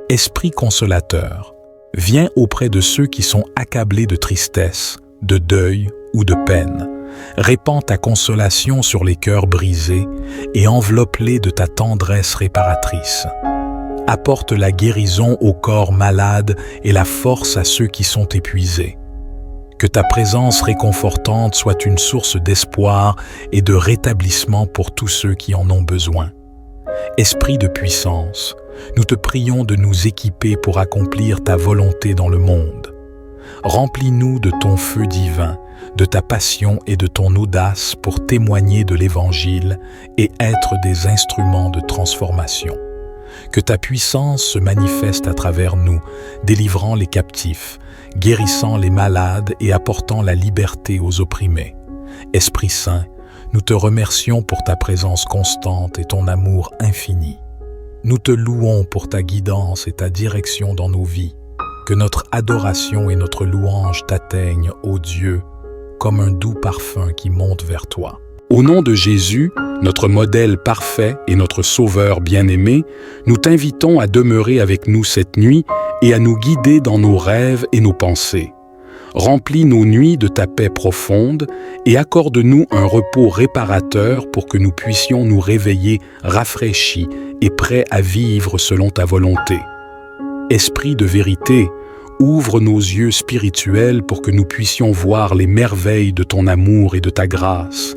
Esprit consolateur, viens auprès de ceux qui sont accablés de tristesse, de deuil ou de peine. Répands ta consolation sur les cœurs brisés et enveloppe-les de ta tendresse réparatrice. Apporte la guérison aux corps malades et la force à ceux qui sont épuisés. Que ta présence réconfortante soit une source d'espoir et de rétablissement pour tous ceux qui en ont besoin. Esprit de puissance, nous te prions de nous équiper pour accomplir ta volonté dans le monde. Remplis-nous de ton feu divin, de ta passion et de ton audace pour témoigner de l'Évangile et être des instruments de transformation. Que ta puissance se manifeste à travers nous, délivrant les captifs, guérissant les malades et apportant la liberté aux opprimés. Esprit Saint, nous te remercions pour ta présence constante et ton amour infini. Nous te louons pour ta guidance et ta direction dans nos vies. Que notre adoration et notre louange t'atteignent, ô Dieu, comme un doux parfum qui monte vers toi. Au nom de Jésus, notre modèle parfait et notre Sauveur bien-aimé, nous t'invitons à demeurer avec nous cette nuit et à nous guider dans nos rêves et nos pensées. Remplis nos nuits de ta paix profonde et accorde-nous un repos réparateur pour que nous puissions nous réveiller rafraîchis et prêts à vivre selon ta volonté. Esprit de vérité, ouvre nos yeux spirituels pour que nous puissions voir les merveilles de ton amour et de ta grâce.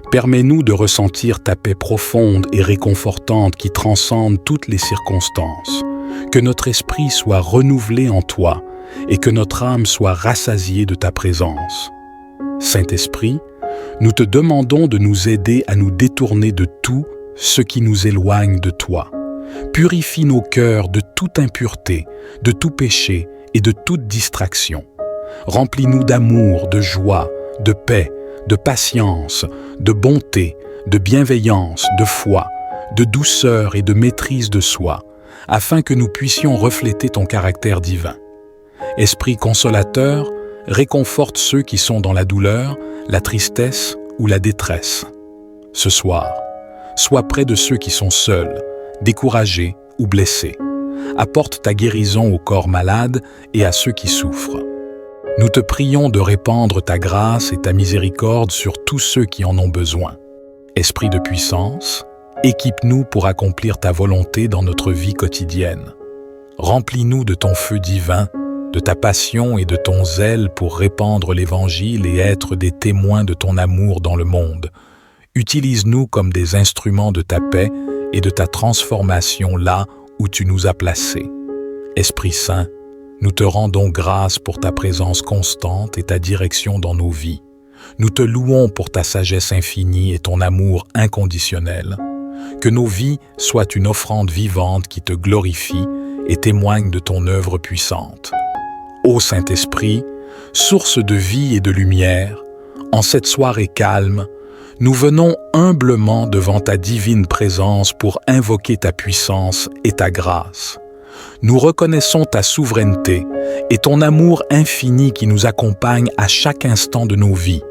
Permets-nous de ressentir ta paix profonde et réconfortante qui transcende toutes les circonstances. Que notre esprit soit renouvelé en toi et que notre âme soit rassasiée de ta présence. Saint-Esprit, nous te demandons de nous aider à nous détourner de tout ce qui nous éloigne de toi. Purifie nos cœurs de toute impureté, de tout péché et de toute distraction. Remplis-nous d'amour, de joie, de paix, de patience, de bonté, de bienveillance, de foi, de douceur et de maîtrise de soi, afin que nous puissions refléter ton caractère divin. Esprit consolateur, réconforte ceux qui sont dans la douleur, la tristesse ou la détresse. Ce soir, sois près de ceux qui sont seuls, découragés ou blessés. Apporte ta guérison au corps malade et à ceux qui souffrent. Nous te prions de répandre ta grâce et ta miséricorde sur tous ceux qui en ont besoin. Esprit de puissance, équipe-nous pour accomplir ta volonté dans notre vie quotidienne. Remplis-nous de ton feu divin, de ta passion et de ton zèle pour répandre l'Évangile et être des témoins de ton amour dans le monde. Utilise-nous comme des instruments de ta paix et de ta transformation là où tu nous as placés. Esprit Saint, nous te rendons grâce pour ta présence constante et ta direction dans nos vies. Nous te louons pour ta sagesse infinie et ton amour inconditionnel. Que nos vies soient une offrande vivante qui te glorifie et témoigne de ton œuvre puissante. Ô Saint-Esprit, source de vie et de lumière, en cette soirée calme, nous venons humblement devant ta divine présence pour invoquer ta puissance et ta grâce. Nous reconnaissons ta souveraineté et ton amour infini qui nous accompagne à chaque instant de nos vies.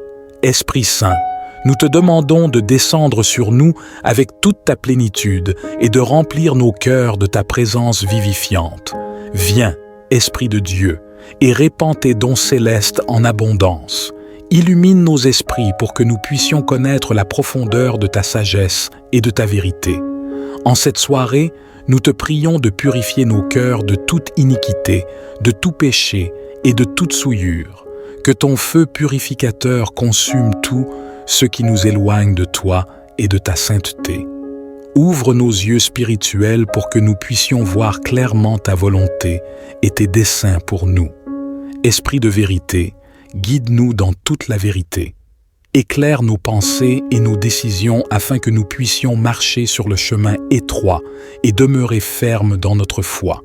Esprit Saint, nous te demandons de descendre sur nous avec toute ta plénitude et de remplir nos cœurs de ta présence vivifiante. Viens, Esprit de Dieu, et répands tes dons célestes en abondance. Illumine nos esprits pour que nous puissions connaître la profondeur de ta sagesse et de ta vérité. En cette soirée, nous te prions de purifier nos cœurs de toute iniquité, de tout péché et de toute souillure. Que ton feu purificateur consume tout ce qui nous éloigne de toi et de ta sainteté. Ouvre nos yeux spirituels pour que nous puissions voir clairement ta volonté et tes desseins pour nous. Esprit de vérité, guide-nous dans toute la vérité. Éclaire nos pensées et nos décisions afin que nous puissions marcher sur le chemin étroit et demeurer fermes dans notre foi.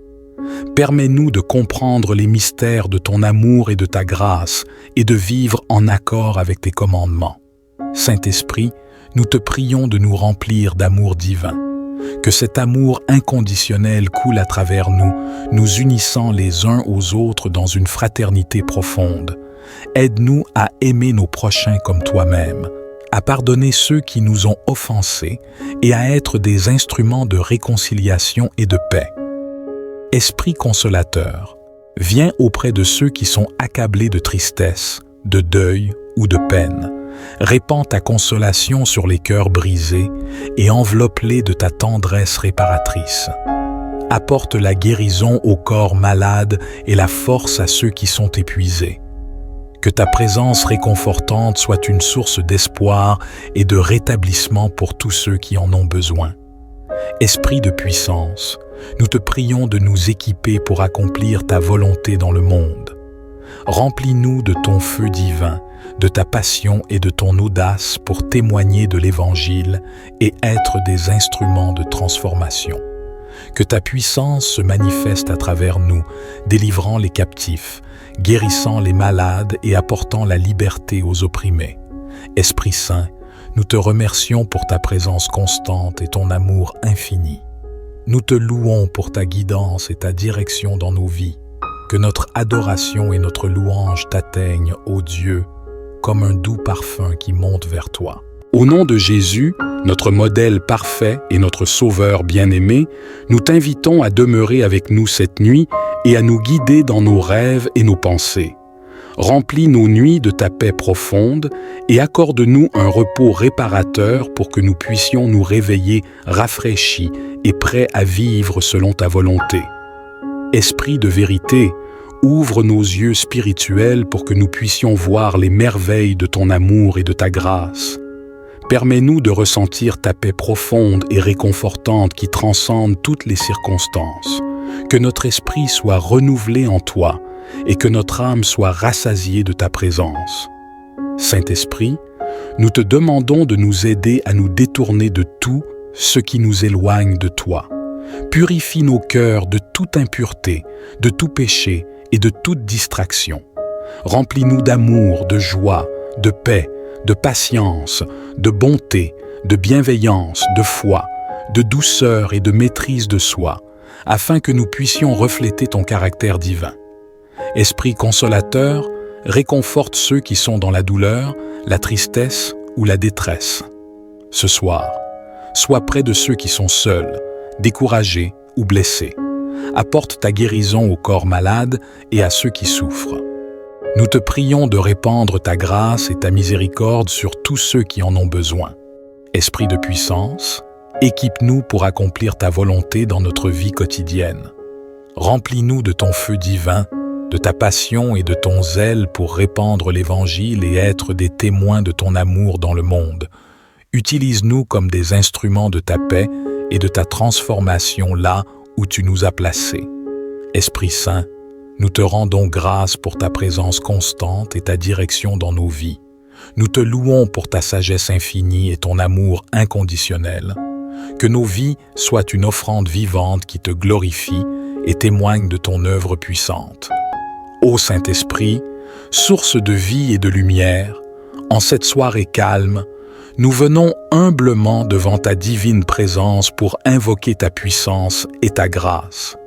Permets-nous de comprendre les mystères de ton amour et de ta grâce et de vivre en accord avec tes commandements. Saint-Esprit, nous te prions de nous remplir d'amour divin. Que cet amour inconditionnel coule à travers nous, nous unissant les uns aux autres dans une fraternité profonde. Aide-nous à aimer nos prochains comme toi-même, à pardonner ceux qui nous ont offensés et à être des instruments de réconciliation et de paix. Esprit consolateur, viens auprès de ceux qui sont accablés de tristesse, de deuil ou de peine. Répands ta consolation sur les cœurs brisés et enveloppe-les de ta tendresse réparatrice. Apporte la guérison aux corps malades et la force à ceux qui sont épuisés. Que ta présence réconfortante soit une source d'espoir et de rétablissement pour tous ceux qui en ont besoin. Esprit de puissance, nous te prions de nous équiper pour accomplir ta volonté dans le monde. Remplis-nous de ton feu divin, de ta passion et de ton audace pour témoigner de l'Évangile et être des instruments de transformation. Que ta puissance se manifeste à travers nous, délivrant les captifs, guérissant les malades et apportant la liberté aux opprimés. Esprit Saint, nous te remercions pour ta présence constante et ton amour infini. Nous te louons pour ta guidance et ta direction dans nos vies. Que notre adoration et notre louange t'atteignent, ô Dieu, comme un doux parfum qui monte vers toi. Au nom de Jésus, notre modèle parfait et notre Sauveur bien-aimé, nous t'invitons à demeurer avec nous cette nuit et à nous guider dans nos rêves et nos pensées. Remplis nos nuits de ta paix profonde et accorde-nous un repos réparateur pour que nous puissions nous réveiller rafraîchis et prêts à vivre selon ta volonté. Esprit de vérité, ouvre nos yeux spirituels pour que nous puissions voir les merveilles de ton amour et de ta grâce. Permets-nous de ressentir ta paix profonde et réconfortante qui transcende toutes les circonstances. Que notre esprit soit renouvelé en toi et que notre âme soit rassasiée de ta présence. Saint-Esprit, nous te demandons de nous aider à nous détourner de tout ce qui nous éloigne de toi. Purifie nos cœurs de toute impureté, de tout péché et de toute distraction. Remplis-nous d'amour, de joie, de paix, de patience, de bonté, de bienveillance, de foi, de douceur et de maîtrise de soi, afin que nous puissions refléter ton caractère divin. Esprit consolateur, réconforte ceux qui sont dans la douleur, la tristesse ou la détresse. Ce soir, sois près de ceux qui sont seuls, découragés ou blessés. Apporte ta guérison au corps malade et à ceux qui souffrent. Nous te prions de répandre ta grâce et ta miséricorde sur tous ceux qui en ont besoin. Esprit de puissance, équipe-nous pour accomplir ta volonté dans notre vie quotidienne. Remplis-nous de ton feu divin, de ta passion et de ton zèle pour répandre l'Évangile et être des témoins de ton amour dans le monde. Utilise-nous comme des instruments de ta paix et de ta transformation là où tu nous as placés. Esprit Saint, nous te rendons grâce pour ta présence constante et ta direction dans nos vies. Nous te louons pour ta sagesse infinie et ton amour inconditionnel. Que nos vies soient une offrande vivante qui te glorifie et témoigne de ton œuvre puissante. Ô Saint-Esprit, source de vie et de lumière, en cette soirée calme, nous venons humblement devant ta divine présence pour invoquer ta puissance et ta grâce.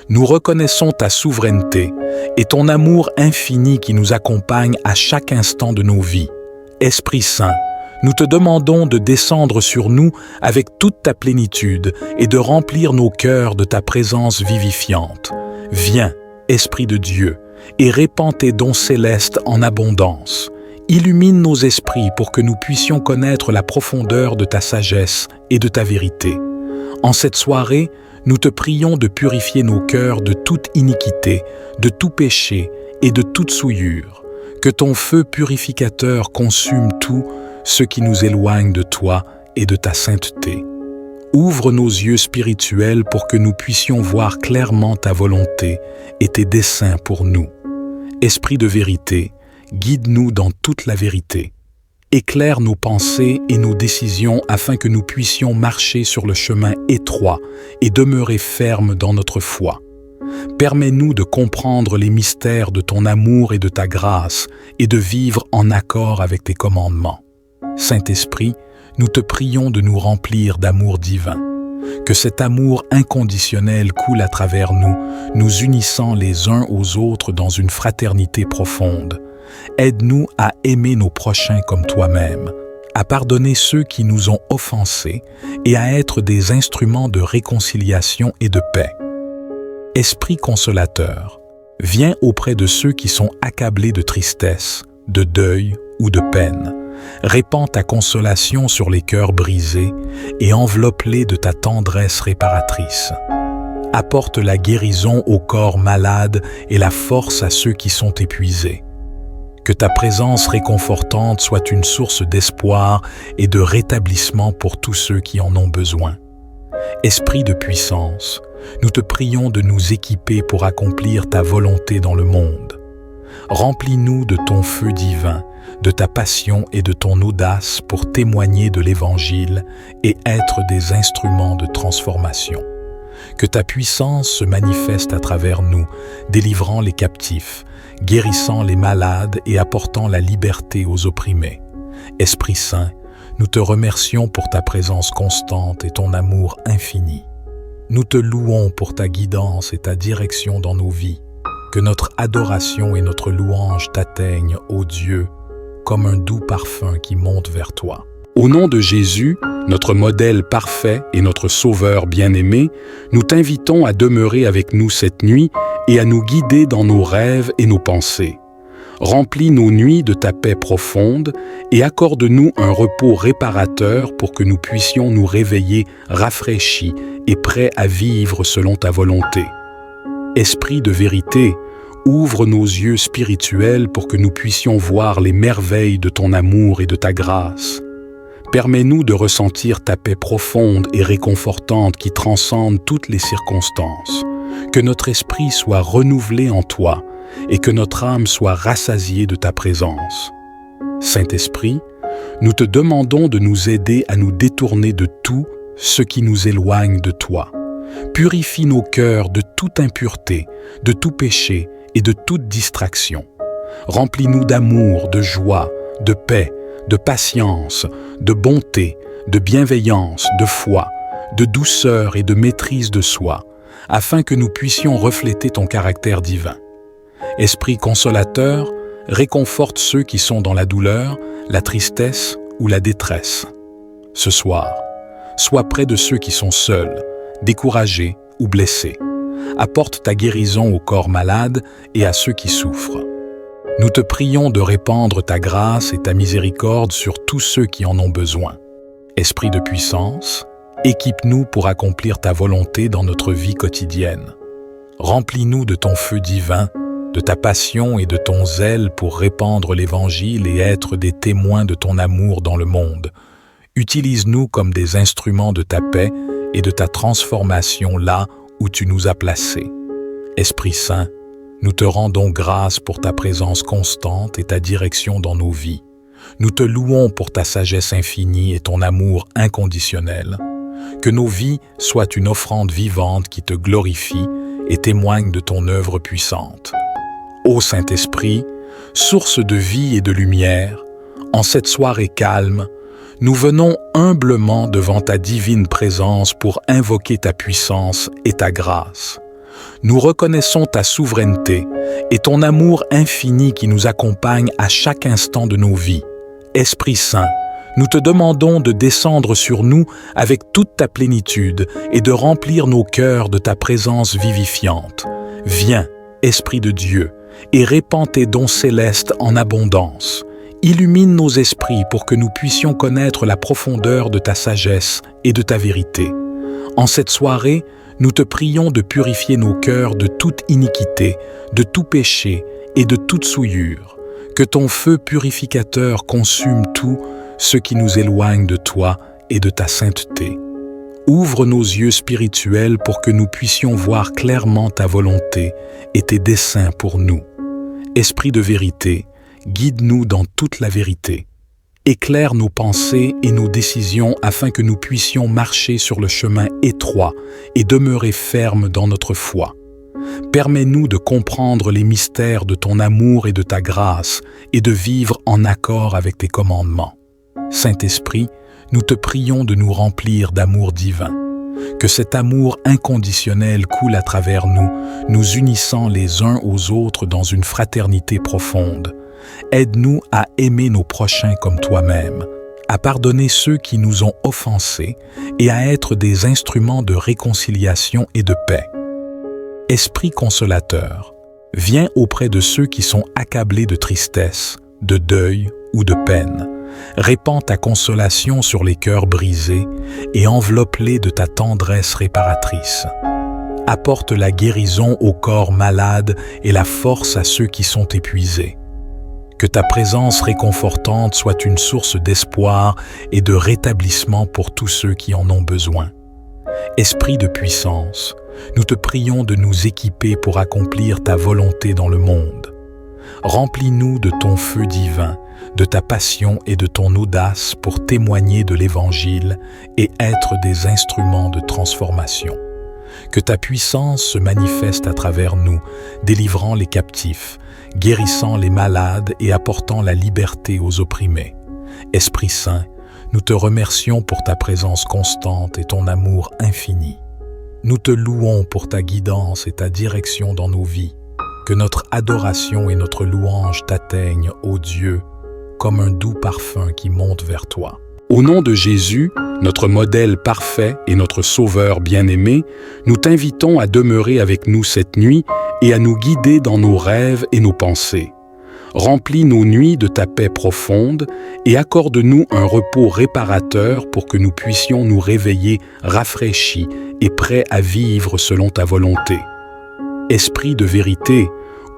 Nous reconnaissons ta souveraineté et ton amour infini qui nous accompagne à chaque instant de nos vies. Esprit Saint, nous te demandons de descendre sur nous avec toute ta plénitude et de remplir nos cœurs de ta présence vivifiante. Viens, Esprit de Dieu, et répands tes dons célestes en abondance. Illumine nos esprits pour que nous puissions connaître la profondeur de ta sagesse et de ta vérité. En cette soirée, nous te prions de purifier nos cœurs de toute iniquité, de tout péché et de toute souillure. Que ton feu purificateur consume tout ce qui nous éloigne de toi et de ta sainteté. Ouvre nos yeux spirituels pour que nous puissions voir clairement ta volonté et tes desseins pour nous. Esprit de vérité, guide-nous dans toute la vérité. Éclaire nos pensées et nos décisions afin que nous puissions marcher sur le chemin étroit et demeurer fermes dans notre foi. Permets-nous de comprendre les mystères de ton amour et de ta grâce et de vivre en accord avec tes commandements. Saint-Esprit, nous te prions de nous remplir d'amour divin. Que cet amour inconditionnel coule à travers nous, nous unissant les uns aux autres dans une fraternité profonde. Aide-nous à aimer nos prochains comme toi-même, à pardonner ceux qui nous ont offensés et à être des instruments de réconciliation et de paix. Esprit consolateur, viens auprès de ceux qui sont accablés de tristesse, de deuil ou de peine. Répands ta consolation sur les cœurs brisés et enveloppe-les de ta tendresse réparatrice. Apporte la guérison aux corps malades et la force à ceux qui sont épuisés. Que ta présence réconfortante soit une source d'espoir et de rétablissement pour tous ceux qui en ont besoin. Esprit de puissance, nous te prions de nous équiper pour accomplir ta volonté dans le monde. Remplis-nous de ton feu divin, de ta passion et de ton audace pour témoigner de l'Évangile et être des instruments de transformation. Que ta puissance se manifeste à travers nous, délivrant les captifs, guérissant les malades et apportant la liberté aux opprimés. Esprit Saint, nous te remercions pour ta présence constante et ton amour infini. Nous te louons pour ta guidance et ta direction dans nos vies. Que notre adoration et notre louange t'atteignent, ô Dieu, comme un doux parfum qui monte vers toi. Au nom de Jésus, notre modèle parfait et notre Sauveur bien-aimé, nous t'invitons à demeurer avec nous cette nuit et à nous guider dans nos rêves et nos pensées. Remplis nos nuits de ta paix profonde et accorde-nous un repos réparateur pour que nous puissions nous réveiller rafraîchis et prêts à vivre selon ta volonté. Esprit de vérité, ouvre nos yeux spirituels pour que nous puissions voir les merveilles de ton amour et de ta grâce. Permets-nous de ressentir ta paix profonde et réconfortante qui transcende toutes les circonstances. Que notre esprit soit renouvelé en toi et que notre âme soit rassasiée de ta présence. Saint-Esprit, nous te demandons de nous aider à nous détourner de tout ce qui nous éloigne de toi. Purifie nos cœurs de toute impureté, de tout péché et de toute distraction. Remplis-nous d'amour, de joie, de paix, de patience, de bonté, de bienveillance, de foi, de douceur et de maîtrise de soi, afin que nous puissions refléter ton caractère divin. Esprit consolateur, réconforte ceux qui sont dans la douleur, la tristesse ou la détresse. Ce soir, sois près de ceux qui sont seuls, découragés ou blessés. Apporte ta guérison aux corps malades et à ceux qui souffrent. Nous te prions de répandre ta grâce et ta miséricorde sur tous ceux qui en ont besoin. Esprit de puissance, équipe-nous pour accomplir ta volonté dans notre vie quotidienne. Remplis-nous de ton feu divin, de ta passion et de ton zèle pour répandre l'Évangile et être des témoins de ton amour dans le monde. Utilise-nous comme des instruments de ta paix et de ta transformation là où tu nous as placés. Esprit Saint, nous te rendons grâce pour ta présence constante et ta direction dans nos vies. Nous te louons pour ta sagesse infinie et ton amour inconditionnel. Que nos vies soient une offrande vivante qui te glorifie et témoigne de ton œuvre puissante. Ô Saint-Esprit, source de vie et de lumière, en cette soirée calme, nous venons humblement devant ta divine présence pour invoquer ta puissance et ta grâce. Nous reconnaissons ta souveraineté et ton amour infini qui nous accompagne à chaque instant de nos vies. Esprit Saint, nous te demandons de descendre sur nous avec toute ta plénitude et de remplir nos cœurs de ta présence vivifiante. Viens, Esprit de Dieu, et répands tes dons célestes en abondance. Illumine nos esprits pour que nous puissions connaître la profondeur de ta sagesse et de ta vérité. En cette soirée, nous te prions de purifier nos cœurs de toute iniquité, de tout péché et de toute souillure. Que ton feu purificateur consume tout ce qui nous éloigne de toi et de ta sainteté. Ouvre nos yeux spirituels pour que nous puissions voir clairement ta volonté et tes desseins pour nous. Esprit de vérité, guide-nous dans toute la vérité. Éclaire nos pensées et nos décisions afin que nous puissions marcher sur le chemin étroit et demeurer fermes dans notre foi. Permets-nous de comprendre les mystères de ton amour et de ta grâce et de vivre en accord avec tes commandements. Saint-Esprit, nous te prions de nous remplir d'amour divin. Que cet amour inconditionnel coule à travers nous, nous unissant les uns aux autres dans une fraternité profonde. Aide-nous à aimer nos prochains comme toi-même, à pardonner ceux qui nous ont offensés et à être des instruments de réconciliation et de paix. Esprit consolateur, viens auprès de ceux qui sont accablés de tristesse, de deuil ou de peine. Répands ta consolation sur les cœurs brisés et enveloppe-les de ta tendresse réparatrice. Apporte la guérison aux corps malades et la force à ceux qui sont épuisés. Que ta présence réconfortante soit une source d'espoir et de rétablissement pour tous ceux qui en ont besoin. Esprit de puissance, nous te prions de nous équiper pour accomplir ta volonté dans le monde. Remplis-nous de ton feu divin, de ta passion et de ton audace pour témoigner de l'Évangile et être des instruments de transformation. Que ta puissance se manifeste à travers nous, délivrant les captifs, guérissant les malades et apportant la liberté aux opprimés. Esprit Saint, Nous te remercions pour ta présence constante et ton amour infini. Nous te louons pour ta guidance et ta direction dans nos vies. Que notre adoration et notre louange t'atteignent, ô Dieu, comme un doux parfum qui monte vers toi. Au nom de Jésus, notre modèle parfait et notre Sauveur bien-aimé, nous t'invitons à demeurer avec nous cette nuit et à nous guider dans nos rêves et nos pensées. Remplis nos nuits de ta paix profonde et accorde-nous un repos réparateur pour que nous puissions nous réveiller rafraîchis et prêts à vivre selon ta volonté. Esprit de vérité,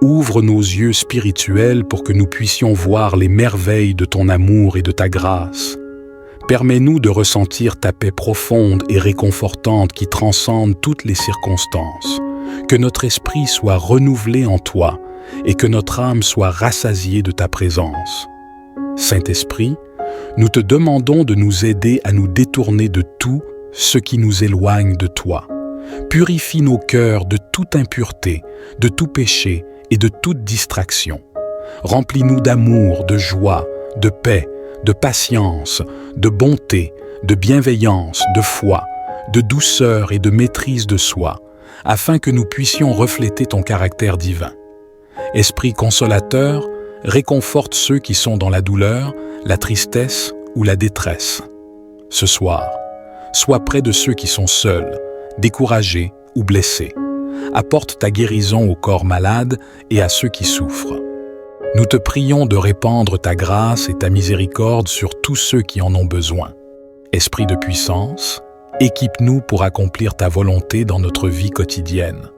ouvre nos yeux spirituels pour que nous puissions voir les merveilles de ton amour et de ta grâce. Permets-nous de ressentir ta paix profonde et réconfortante qui transcende toutes les circonstances. Que notre esprit soit renouvelé en toi et que notre âme soit rassasiée de ta présence. Saint-Esprit, nous te demandons de nous aider à nous détourner de tout ce qui nous éloigne de toi. Purifie nos cœurs de toute impureté, de tout péché et de toute distraction. Remplis-nous d'amour, de joie, de paix, de patience, de bonté, de bienveillance, de foi, de douceur et de maîtrise de soi, afin que nous puissions refléter ton caractère divin. Esprit consolateur, réconforte ceux qui sont dans la douleur, la tristesse ou la détresse. Ce soir, sois près de ceux qui sont seuls, découragés ou blessés. Apporte ta guérison au corps malade et à ceux qui souffrent. Nous te prions de répandre ta grâce et ta miséricorde sur tous ceux qui en ont besoin. Esprit de puissance, équipe-nous pour accomplir ta volonté dans notre vie quotidienne.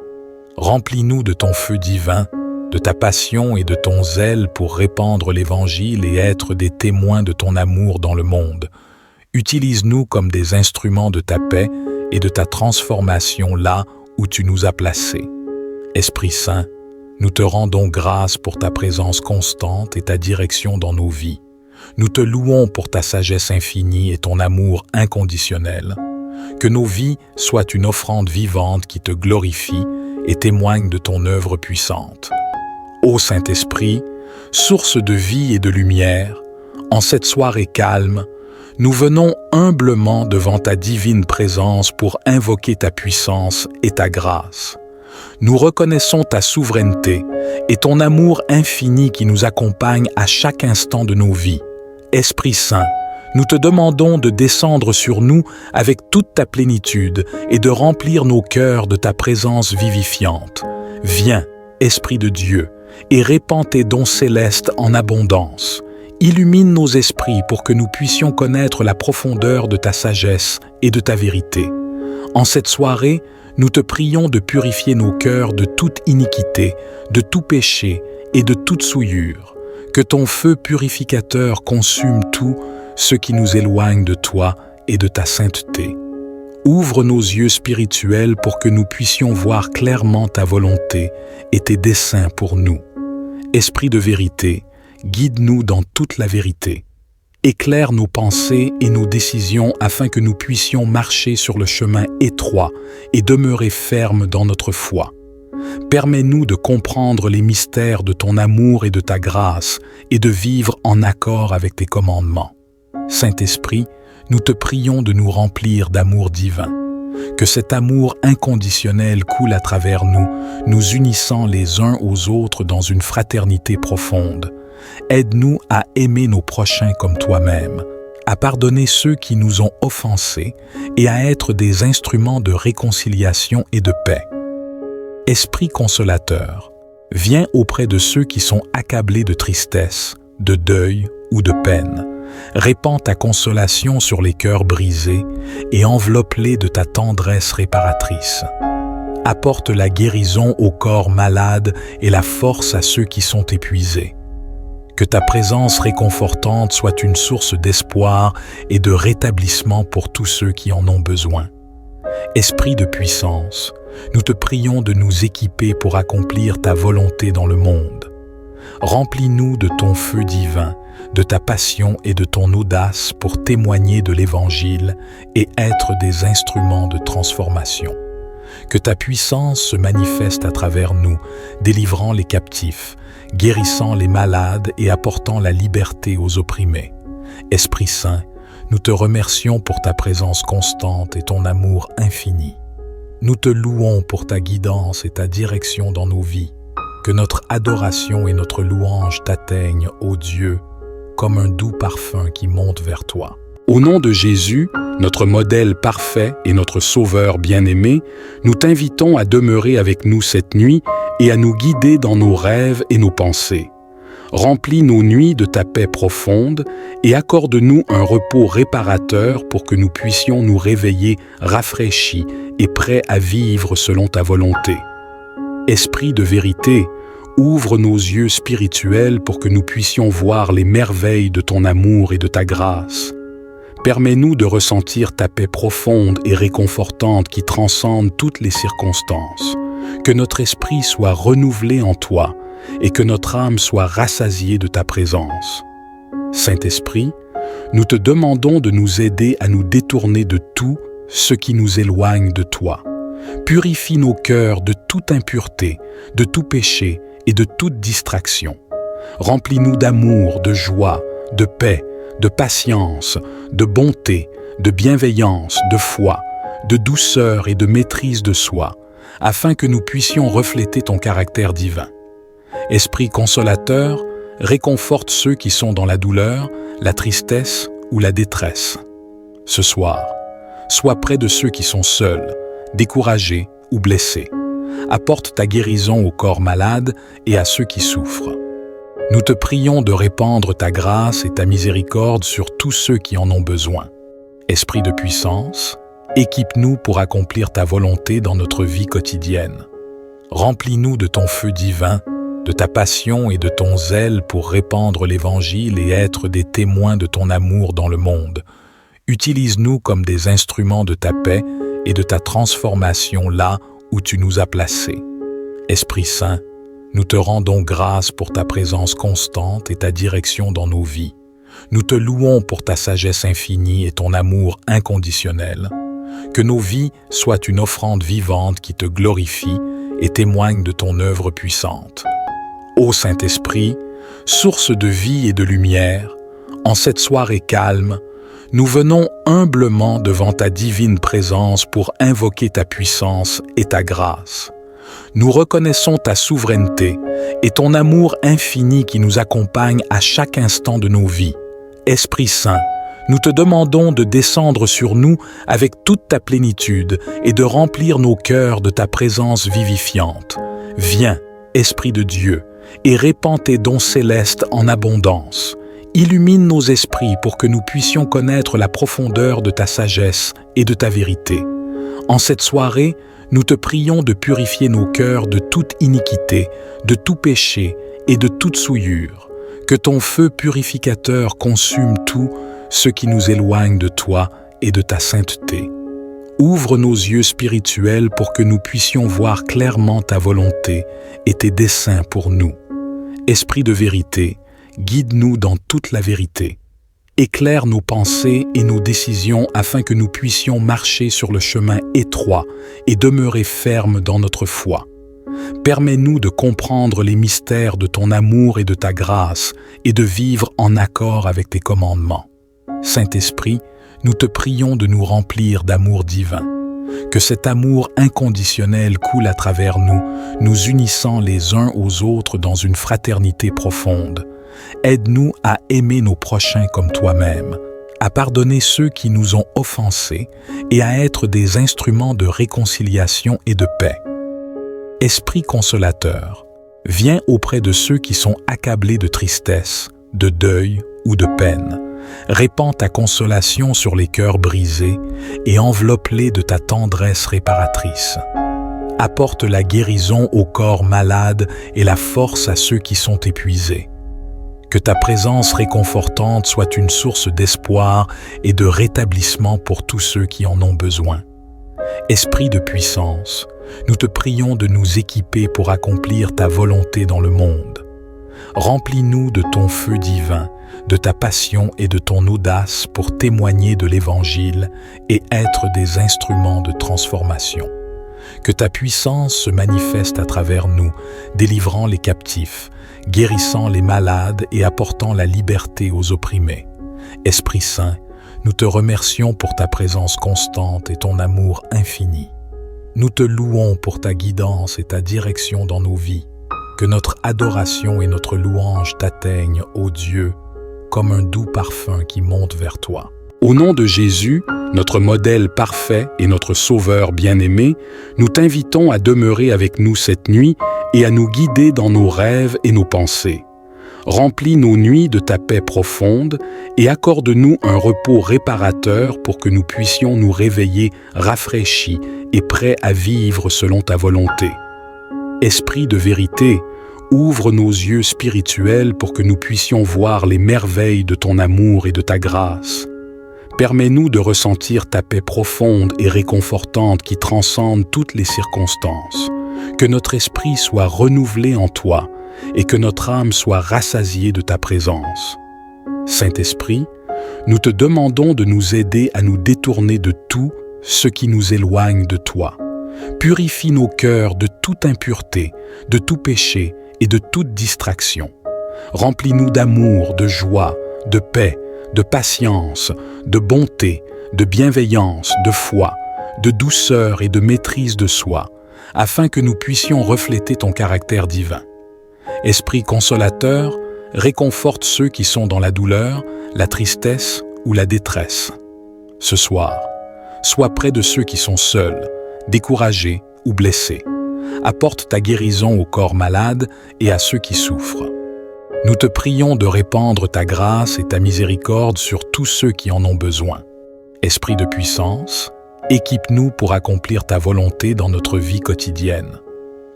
Remplis-nous de ton feu divin, de ta passion et de ton zèle pour répandre l'Évangile et être des témoins de ton amour dans le monde. Utilise-nous comme des instruments de ta paix et de ta transformation là où tu nous as placés. Esprit Saint, nous te rendons grâce pour ta présence constante et ta direction dans nos vies. Nous te louons pour ta sagesse infinie et ton amour inconditionnel. Que nos vies soient une offrande vivante qui te glorifie et témoigne de ton œuvre puissante. Ô Saint-Esprit, source de vie et de lumière, en cette soirée calme, nous venons humblement devant ta divine présence pour invoquer ta puissance et ta grâce. Nous reconnaissons ta souveraineté et ton amour infini qui nous accompagne à chaque instant de nos vies. Esprit Saint, nous te demandons de descendre sur nous avec toute ta plénitude et de remplir nos cœurs de ta présence vivifiante. Viens, Esprit de Dieu, et répands tes dons célestes en abondance. Illumine nos esprits pour que nous puissions connaître la profondeur de ta sagesse et de ta vérité. En cette soirée, nous te prions de purifier nos cœurs de toute iniquité, de tout péché et de toute souillure. Que ton feu purificateur consume tout ce qui nous éloigne de toi et de ta sainteté. Ouvre nos yeux spirituels pour que nous puissions voir clairement ta volonté et tes desseins pour nous. Esprit de vérité, guide-nous dans toute la vérité. Éclaire nos pensées et nos décisions afin que nous puissions marcher sur le chemin étroit et demeurer fermes dans notre foi. Permets-nous de comprendre les mystères de ton amour et de ta grâce et de vivre en accord avec tes commandements. Saint-Esprit, nous te prions de nous remplir d'amour divin. Que cet amour inconditionnel coule à travers nous, nous unissant les uns aux autres dans une fraternité profonde. Aide-nous à aimer nos prochains comme toi-même, à pardonner ceux qui nous ont offensés et à être des instruments de réconciliation et de paix. Esprit consolateur, viens auprès de ceux qui sont accablés de tristesse, de deuil ou de peine. Répands ta consolation sur les cœurs brisés et enveloppe-les de ta tendresse réparatrice. Apporte la guérison aux corps malades et la force à ceux qui sont épuisés. Que ta présence réconfortante soit une source d'espoir et de rétablissement pour tous ceux qui en ont besoin. Esprit de puissance, nous te prions de nous équiper pour accomplir ta volonté dans le monde. Remplis-nous de ton feu divin, de ta passion et de ton audace pour témoigner de l'Évangile et être des instruments de transformation. Que ta puissance se manifeste à travers nous, délivrant les captifs, guérissant les malades et apportant la liberté aux opprimés. Esprit Saint, nous te remercions pour ta présence constante et ton amour infini. Nous te louons pour ta guidance et ta direction dans nos vies. Que notre adoration et notre louange t'atteignent, ô Dieu, comme un doux parfum qui monte vers toi. Au nom de Jésus, notre modèle parfait et notre Sauveur bien-aimé, nous t'invitons à demeurer avec nous cette nuit et à nous guider dans nos rêves et nos pensées. Remplis nos nuits de ta paix profonde et accorde-nous un repos réparateur pour que nous puissions nous réveiller rafraîchis et prêts à vivre selon ta volonté. Esprit de vérité, ouvre nos yeux spirituels pour que nous puissions voir les merveilles de ton amour et de ta grâce. Permets-nous de ressentir ta paix profonde et réconfortante qui transcende toutes les circonstances. Que notre esprit soit renouvelé en toi et que notre âme soit rassasiée de ta présence. Saint-Esprit, nous te demandons de nous aider à nous détourner de tout ce qui nous éloigne de toi. Purifie nos cœurs de toute impureté, de tout péché et de toute distraction. Remplis-nous d'amour, de joie, de paix, de patience, de bonté, de bienveillance, de foi, de douceur et de maîtrise de soi, afin que nous puissions refléter ton caractère divin. Esprit consolateur, réconforte ceux qui sont dans la douleur, la tristesse ou la détresse. Ce soir, sois près de ceux qui sont seuls, découragés ou blessés. Apporte ta guérison au corps malade et à ceux qui souffrent. Nous te prions de répandre ta grâce et ta miséricorde sur tous ceux qui en ont besoin. Esprit de puissance, équipe-nous pour accomplir ta volonté dans notre vie quotidienne. Remplis-nous de ton feu divin, de ta passion et de ton zèle pour répandre l'Évangile et être des témoins de ton amour dans le monde. Utilise-nous comme des instruments de ta paix et de ta transformation là où tu nous as placés. Esprit Saint, nous te rendons grâce pour ta présence constante et ta direction dans nos vies. Nous te louons pour ta sagesse infinie et ton amour inconditionnel. Que nos vies soient une offrande vivante qui te glorifie et témoigne de ton œuvre puissante. Ô Saint-Esprit, source de vie et de lumière, en cette soirée calme, nous venons humblement devant ta divine présence pour invoquer ta puissance et ta grâce. Nous reconnaissons ta souveraineté et ton amour infini qui nous accompagne à chaque instant de nos vies. Esprit Saint, nous te demandons de descendre sur nous avec toute ta plénitude et de remplir nos cœurs de ta présence vivifiante. Viens, Esprit de Dieu, et répands tes dons célestes en abondance. Illumine nos esprits pour que nous puissions connaître la profondeur de ta sagesse et de ta vérité. En cette soirée, nous te prions de purifier nos cœurs de toute iniquité, de tout péché et de toute souillure. Que ton feu purificateur consume tout ce qui nous éloigne de toi et de ta sainteté. Ouvre nos yeux spirituels pour que nous puissions voir clairement ta volonté et tes desseins pour nous. Esprit de vérité, guide-nous dans toute la vérité. Éclaire nos pensées et nos décisions afin que nous puissions marcher sur le chemin étroit et demeurer fermes dans notre foi. Permets-nous de comprendre les mystères de ton amour et de ta grâce et de vivre en accord avec tes commandements. Saint-Esprit, nous te prions de nous remplir d'amour divin. Que cet amour inconditionnel coule à travers nous, nous unissant les uns aux autres dans une fraternité profonde. Aide-nous à aimer nos prochains comme toi-même, à pardonner ceux qui nous ont offensés et à être des instruments de réconciliation et de paix. Esprit consolateur, viens auprès de ceux qui sont accablés de tristesse, de deuil ou de peine. Répands ta consolation sur les cœurs brisés et enveloppe-les de ta tendresse réparatrice. Apporte la guérison aux corps malades et la force à ceux qui sont épuisés. Que ta présence réconfortante soit une source d'espoir et de rétablissement pour tous ceux qui en ont besoin. Esprit de puissance, nous te prions de nous équiper pour accomplir ta volonté dans le monde. Remplis-nous de ton feu divin, de ta passion et de ton audace pour témoigner de l'Évangile et être des instruments de transformation. Que ta puissance se manifeste à travers nous, délivrant les captifs, guérissant les malades et apportant la liberté aux opprimés. Esprit Saint, nous te remercions pour ta présence constante et ton amour infini. Nous te louons pour ta guidance et ta direction dans nos vies. Que notre adoration et notre louange t'atteignent, ô Dieu, comme un doux parfum qui monte vers toi. Au nom de Jésus, notre modèle parfait et notre Sauveur bien-aimé, nous t'invitons à demeurer avec nous cette nuit et à nous guider dans nos rêves et nos pensées. Remplis nos nuits de ta paix profonde et accorde-nous un repos réparateur pour que nous puissions nous réveiller rafraîchis et prêts à vivre selon ta volonté. Esprit de vérité, ouvre nos yeux spirituels pour que nous puissions voir les merveilles de ton amour et de ta grâce. Permets-nous de ressentir ta paix profonde et réconfortante qui transcende toutes les circonstances. Que notre esprit soit renouvelé en toi et que notre âme soit rassasiée de ta présence. Saint-Esprit, nous te demandons de nous aider à nous détourner de tout ce qui nous éloigne de toi. Purifie nos cœurs de toute impureté, de tout péché et de toute distraction. Remplis-nous d'amour, de joie, de paix, de patience, de bonté, de bienveillance, de foi, de douceur et de maîtrise de soi, afin que nous puissions refléter ton caractère divin. Esprit consolateur, réconforte ceux qui sont dans la douleur, la tristesse ou la détresse. Ce soir, sois près de ceux qui sont seuls, découragés ou blessés. Apporte ta guérison aux corps malades et à ceux qui souffrent. Nous te prions de répandre ta grâce et ta miséricorde sur tous ceux qui en ont besoin. Esprit de puissance, équipe-nous pour accomplir ta volonté dans notre vie quotidienne.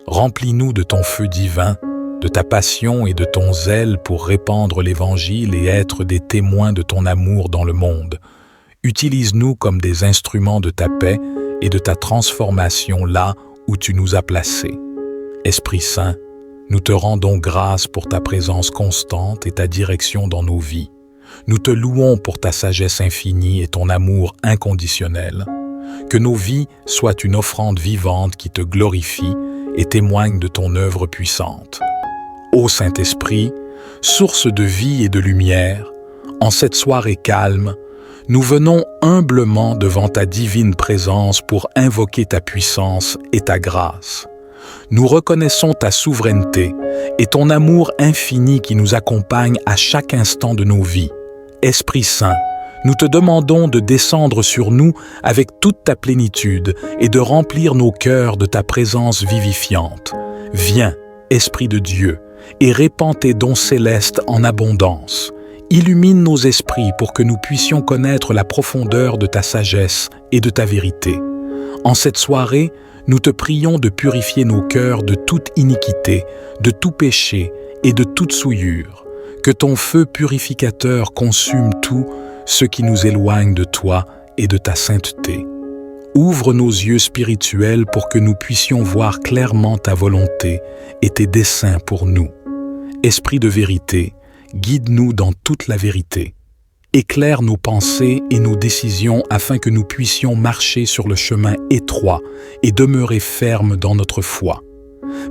Remplis-nous de ton feu divin, de ta passion et de ton zèle pour répandre l'Évangile et être des témoins de ton amour dans le monde. Utilise-nous comme des instruments de ta paix et de ta transformation là où tu nous as placés. Esprit Saint, nous te rendons grâce pour ta présence constante et ta direction dans nos vies. Nous te louons pour ta sagesse infinie et ton amour inconditionnel. Que nos vies soient une offrande vivante qui te glorifie et témoigne de ton œuvre puissante. Ô Saint-Esprit, source de vie et de lumière, en cette soirée calme, nous venons humblement devant ta divine présence pour invoquer ta puissance et ta grâce. Nous reconnaissons ta souveraineté et ton amour infini qui nous accompagne à chaque instant de nos vies. Esprit Saint, nous te demandons de descendre sur nous avec toute ta plénitude et de remplir nos cœurs de ta présence vivifiante. Viens, Esprit de Dieu, et répands tes dons célestes en abondance. Illumine nos esprits pour que nous puissions connaître la profondeur de ta sagesse et de ta vérité. En cette soirée, nous te prions de purifier nos cœurs de toute iniquité, de tout péché et de toute souillure. Que ton feu purificateur consume tout ce qui nous éloigne de toi et de ta sainteté. Ouvre nos yeux spirituels pour que nous puissions voir clairement ta volonté et tes desseins pour nous. Esprit de vérité, guide-nous dans toute la vérité. Éclaire nos pensées et nos décisions afin que nous puissions marcher sur le chemin étroit et demeurer fermes dans notre foi.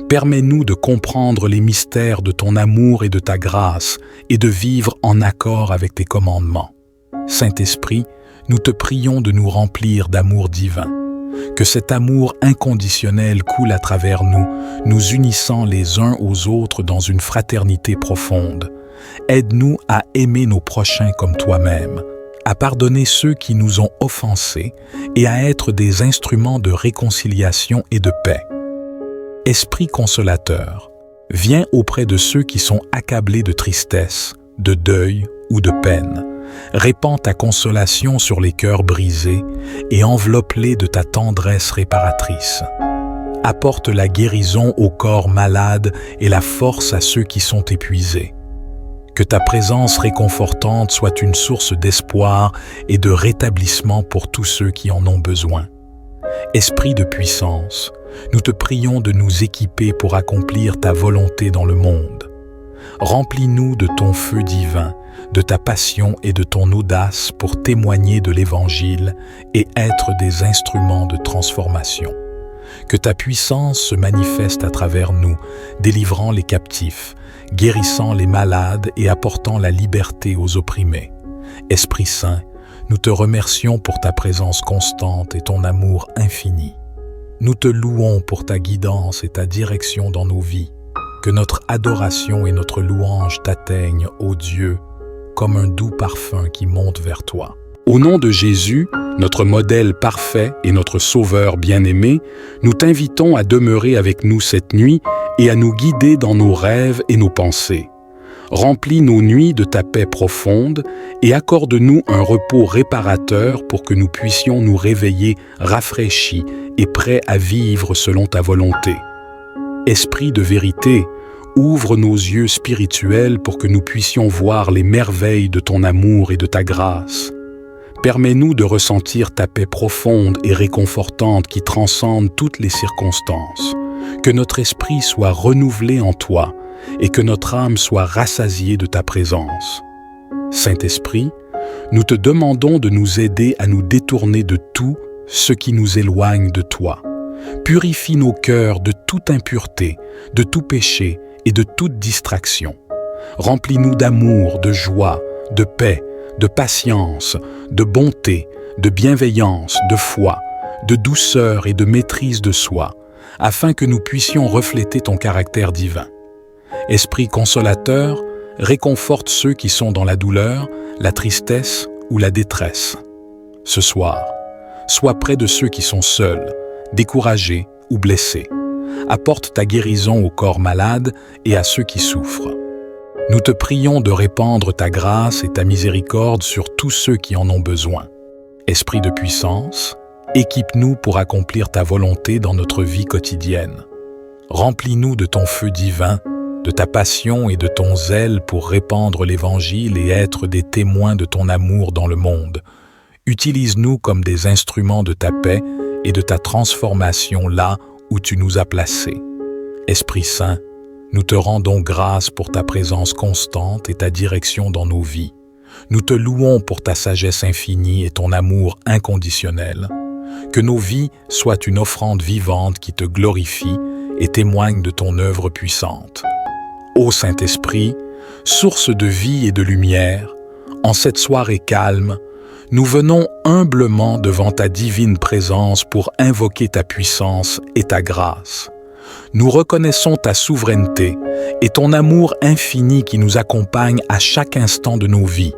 Permets-nous de comprendre les mystères de ton amour et de ta grâce et de vivre en accord avec tes commandements. Saint-Esprit, nous te prions de nous remplir d'amour divin. Que cet amour inconditionnel coule à travers nous, nous unissant les uns aux autres dans une fraternité profonde. Aide-nous à aimer nos prochains comme toi-même, à pardonner ceux qui nous ont offensés et à être des instruments de réconciliation et de paix. Esprit consolateur, viens auprès de ceux qui sont accablés de tristesse, de deuil ou de peine. Répands ta consolation sur les cœurs brisés et enveloppe-les de ta tendresse réparatrice. Apporte la guérison aux corps malades et la force à ceux qui sont épuisés. Que ta présence réconfortante soit une source d'espoir et de rétablissement pour tous ceux qui en ont besoin. Esprit de puissance, nous te prions de nous équiper pour accomplir ta volonté dans le monde. Remplis-nous de ton feu divin, de ta passion et de ton audace pour témoigner de l'Évangile et être des instruments de transformation. Que ta puissance se manifeste à travers nous, délivrant les captifs, guérissant les malades et apportant la liberté aux opprimés. Esprit Saint, nous te remercions pour ta présence constante et ton amour infini. Nous te louons pour ta guidance et ta direction dans nos vies. Que notre adoration et notre louange t'atteignent, ô Dieu, comme un doux parfum qui monte vers toi. Au nom de Jésus, notre modèle parfait et notre Sauveur bien-aimé, nous t'invitons à demeurer avec nous cette nuit et à nous guider dans nos rêves et nos pensées. Remplis nos nuits de ta paix profonde et accorde-nous un repos réparateur pour que nous puissions nous réveiller rafraîchis et prêts à vivre selon ta volonté. Esprit de vérité, ouvre nos yeux spirituels pour que nous puissions voir les merveilles de ton amour et de ta grâce. Permets-nous de ressentir ta paix profonde et réconfortante qui transcende toutes les circonstances. Que notre esprit soit renouvelé en toi et que notre âme soit rassasiée de ta présence. Saint-Esprit, nous te demandons de nous aider à nous détourner de tout ce qui nous éloigne de toi. Purifie nos cœurs de toute impureté, de tout péché et de toute distraction. Remplis-nous d'amour, de joie, de paix, de patience, de bonté, de bienveillance, de foi, de douceur et de maîtrise de soi, afin que nous puissions refléter ton caractère divin. Esprit consolateur, réconforte ceux qui sont dans la douleur, la tristesse ou la détresse. Ce soir, sois près de ceux qui sont seuls, découragés ou blessés. Apporte ta guérison au corps malade et à ceux qui souffrent. Nous te prions de répandre ta grâce et ta miséricorde sur tous ceux qui en ont besoin. Esprit de puissance, équipe-nous pour accomplir ta volonté dans notre vie quotidienne. Remplis-nous de ton feu divin, de ta passion et de ton zèle pour répandre l'Évangile et être des témoins de ton amour dans le monde. Utilise-nous comme des instruments de ta paix et de ta transformation là où tu nous as placés. Esprit Saint, nous te rendons grâce pour ta présence constante et ta direction dans nos vies. Nous te louons pour ta sagesse infinie et ton amour inconditionnel. Que nos vies soient une offrande vivante qui te glorifie et témoigne de ton œuvre puissante. Ô Saint-Esprit, source de vie et de lumière, en cette soirée calme, nous venons humblement devant ta divine présence pour invoquer ta puissance et ta grâce. Nous reconnaissons ta souveraineté et ton amour infini qui nous accompagne à chaque instant de nos vies.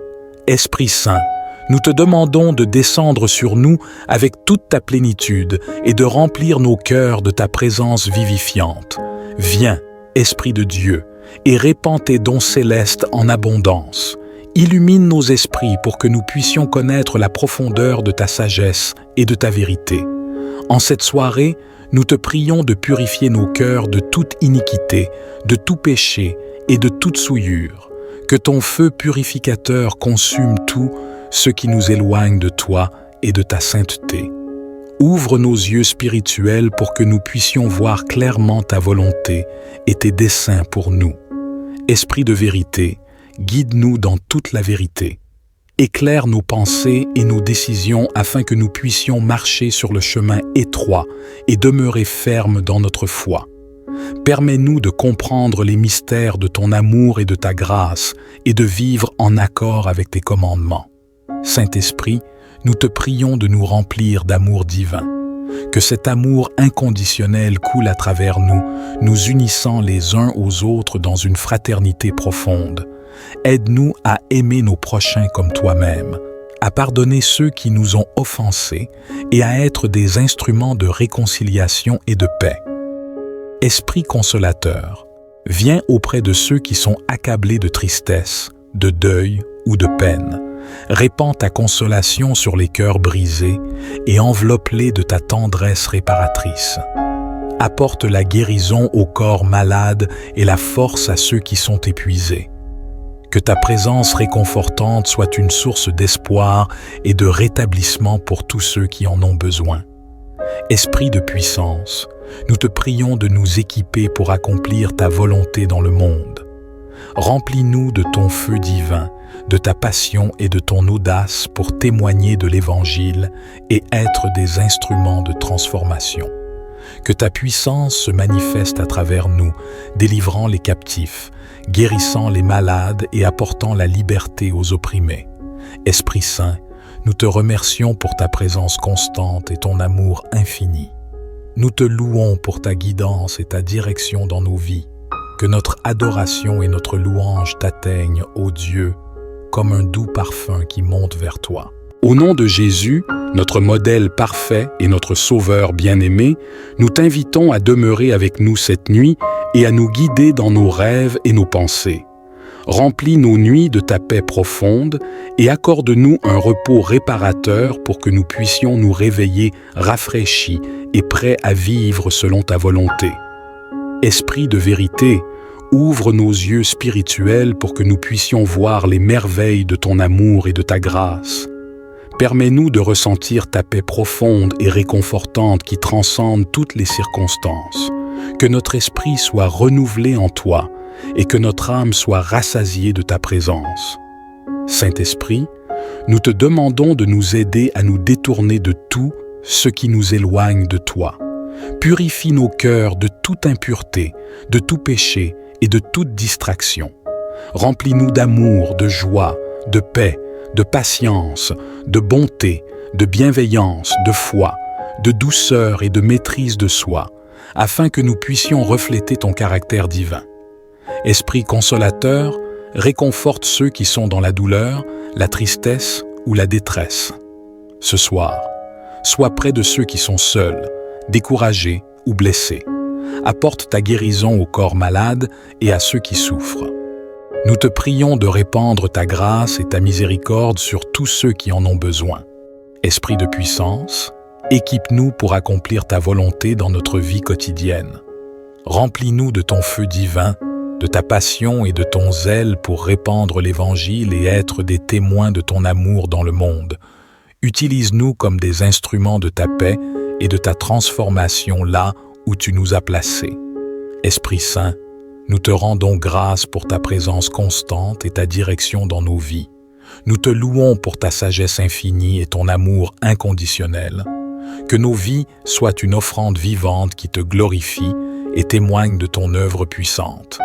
Esprit Saint, nous te demandons de descendre sur nous avec toute ta plénitude et de remplir nos cœurs de ta présence vivifiante. Viens, Esprit de Dieu, et répands tes dons célestes en abondance. Illumine nos esprits pour que nous puissions connaître la profondeur de ta sagesse et de ta vérité. En cette soirée, nous te prions de purifier nos cœurs de toute iniquité, de tout péché et de toute souillure. Que ton feu purificateur consume tout ce qui nous éloigne de toi et de ta sainteté. Ouvre nos yeux spirituels pour que nous puissions voir clairement ta volonté et tes desseins pour nous. Esprit de vérité, guide-nous dans toute la vérité. Éclaire nos pensées et nos décisions afin que nous puissions marcher sur le chemin étroit et demeurer fermes dans notre foi. Permets-nous de comprendre les mystères de ton amour et de ta grâce et de vivre en accord avec tes commandements. Saint-Esprit, nous te prions de nous remplir d'amour divin. Que cet amour inconditionnel coule à travers nous, nous unissant les uns aux autres dans une fraternité profonde. Aide-nous à aimer nos prochains comme toi-même, à pardonner ceux qui nous ont offensés et à être des instruments de réconciliation et de paix. Esprit consolateur, viens auprès de ceux qui sont accablés de tristesse, de deuil ou de peine. Répands ta consolation sur les cœurs brisés et enveloppe-les de ta tendresse réparatrice. Apporte la guérison aux corps malades et la force à ceux qui sont épuisés. Que ta présence réconfortante soit une source d'espoir et de rétablissement pour tous ceux qui en ont besoin. Esprit de puissance, nous te prions de nous équiper pour accomplir ta volonté dans le monde. Remplis-nous de ton feu divin, de ta passion et de ton audace pour témoigner de l'Évangile et être des instruments de transformation. Que ta puissance se manifeste à travers nous, délivrant les captifs, guérissant les malades et apportant la liberté aux opprimés. Esprit Saint, Nous te remercions pour ta présence constante et ton amour infini. Nous te louons pour ta guidance et ta direction dans nos vies. Que notre adoration et notre louange t'atteignent, ô Dieu, comme un doux parfum qui monte vers toi. Au nom de Jésus, notre modèle parfait et notre Sauveur bien-aimé, nous t'invitons à demeurer avec nous cette nuit et à nous guider dans nos rêves et nos pensées. Remplis nos nuits de ta paix profonde et accorde-nous un repos réparateur pour que nous puissions nous réveiller rafraîchis et prêts à vivre selon ta volonté. Esprit de vérité, ouvre nos yeux spirituels pour que nous puissions voir les merveilles de ton amour et de ta grâce. Permets-nous de ressentir ta paix profonde et réconfortante qui transcende toutes les circonstances. Que notre esprit soit renouvelé en toi et que notre âme soit rassasiée de ta présence. Saint-Esprit, nous te demandons de nous aider à nous détourner de tout ce qui nous éloigne de toi. Purifie nos cœurs de toute impureté, de tout péché et de toute distraction. Remplis-nous d'amour, de joie, de paix, de patience, de bonté, de bienveillance, de foi, de douceur et de maîtrise de soi, afin que nous puissions refléter ton caractère divin. Esprit consolateur, réconforte ceux qui sont dans la douleur, la tristesse ou la détresse. Ce soir, sois près de ceux qui sont seuls, découragés ou blessés. Apporte ta guérison aux corps malades et à ceux qui souffrent. Nous te prions de répandre ta grâce et ta miséricorde sur tous ceux qui en ont besoin. Esprit de puissance, équipe-nous pour accomplir ta volonté dans notre vie quotidienne. Remplis-nous de ton feu divin, de ta passion et de ton zèle pour répandre l'Évangile et être des témoins de ton amour dans le monde. Utilise-nous comme des instruments de ta paix et de ta transformation là où tu nous as placés. Esprit Saint, nous te rendons grâce pour ta présence constante et ta direction dans nos vies. Nous te louons pour ta sagesse infinie et ton amour inconditionnel. Que nos vies soient une offrande vivante qui te glorifie et témoigne de ton œuvre puissante.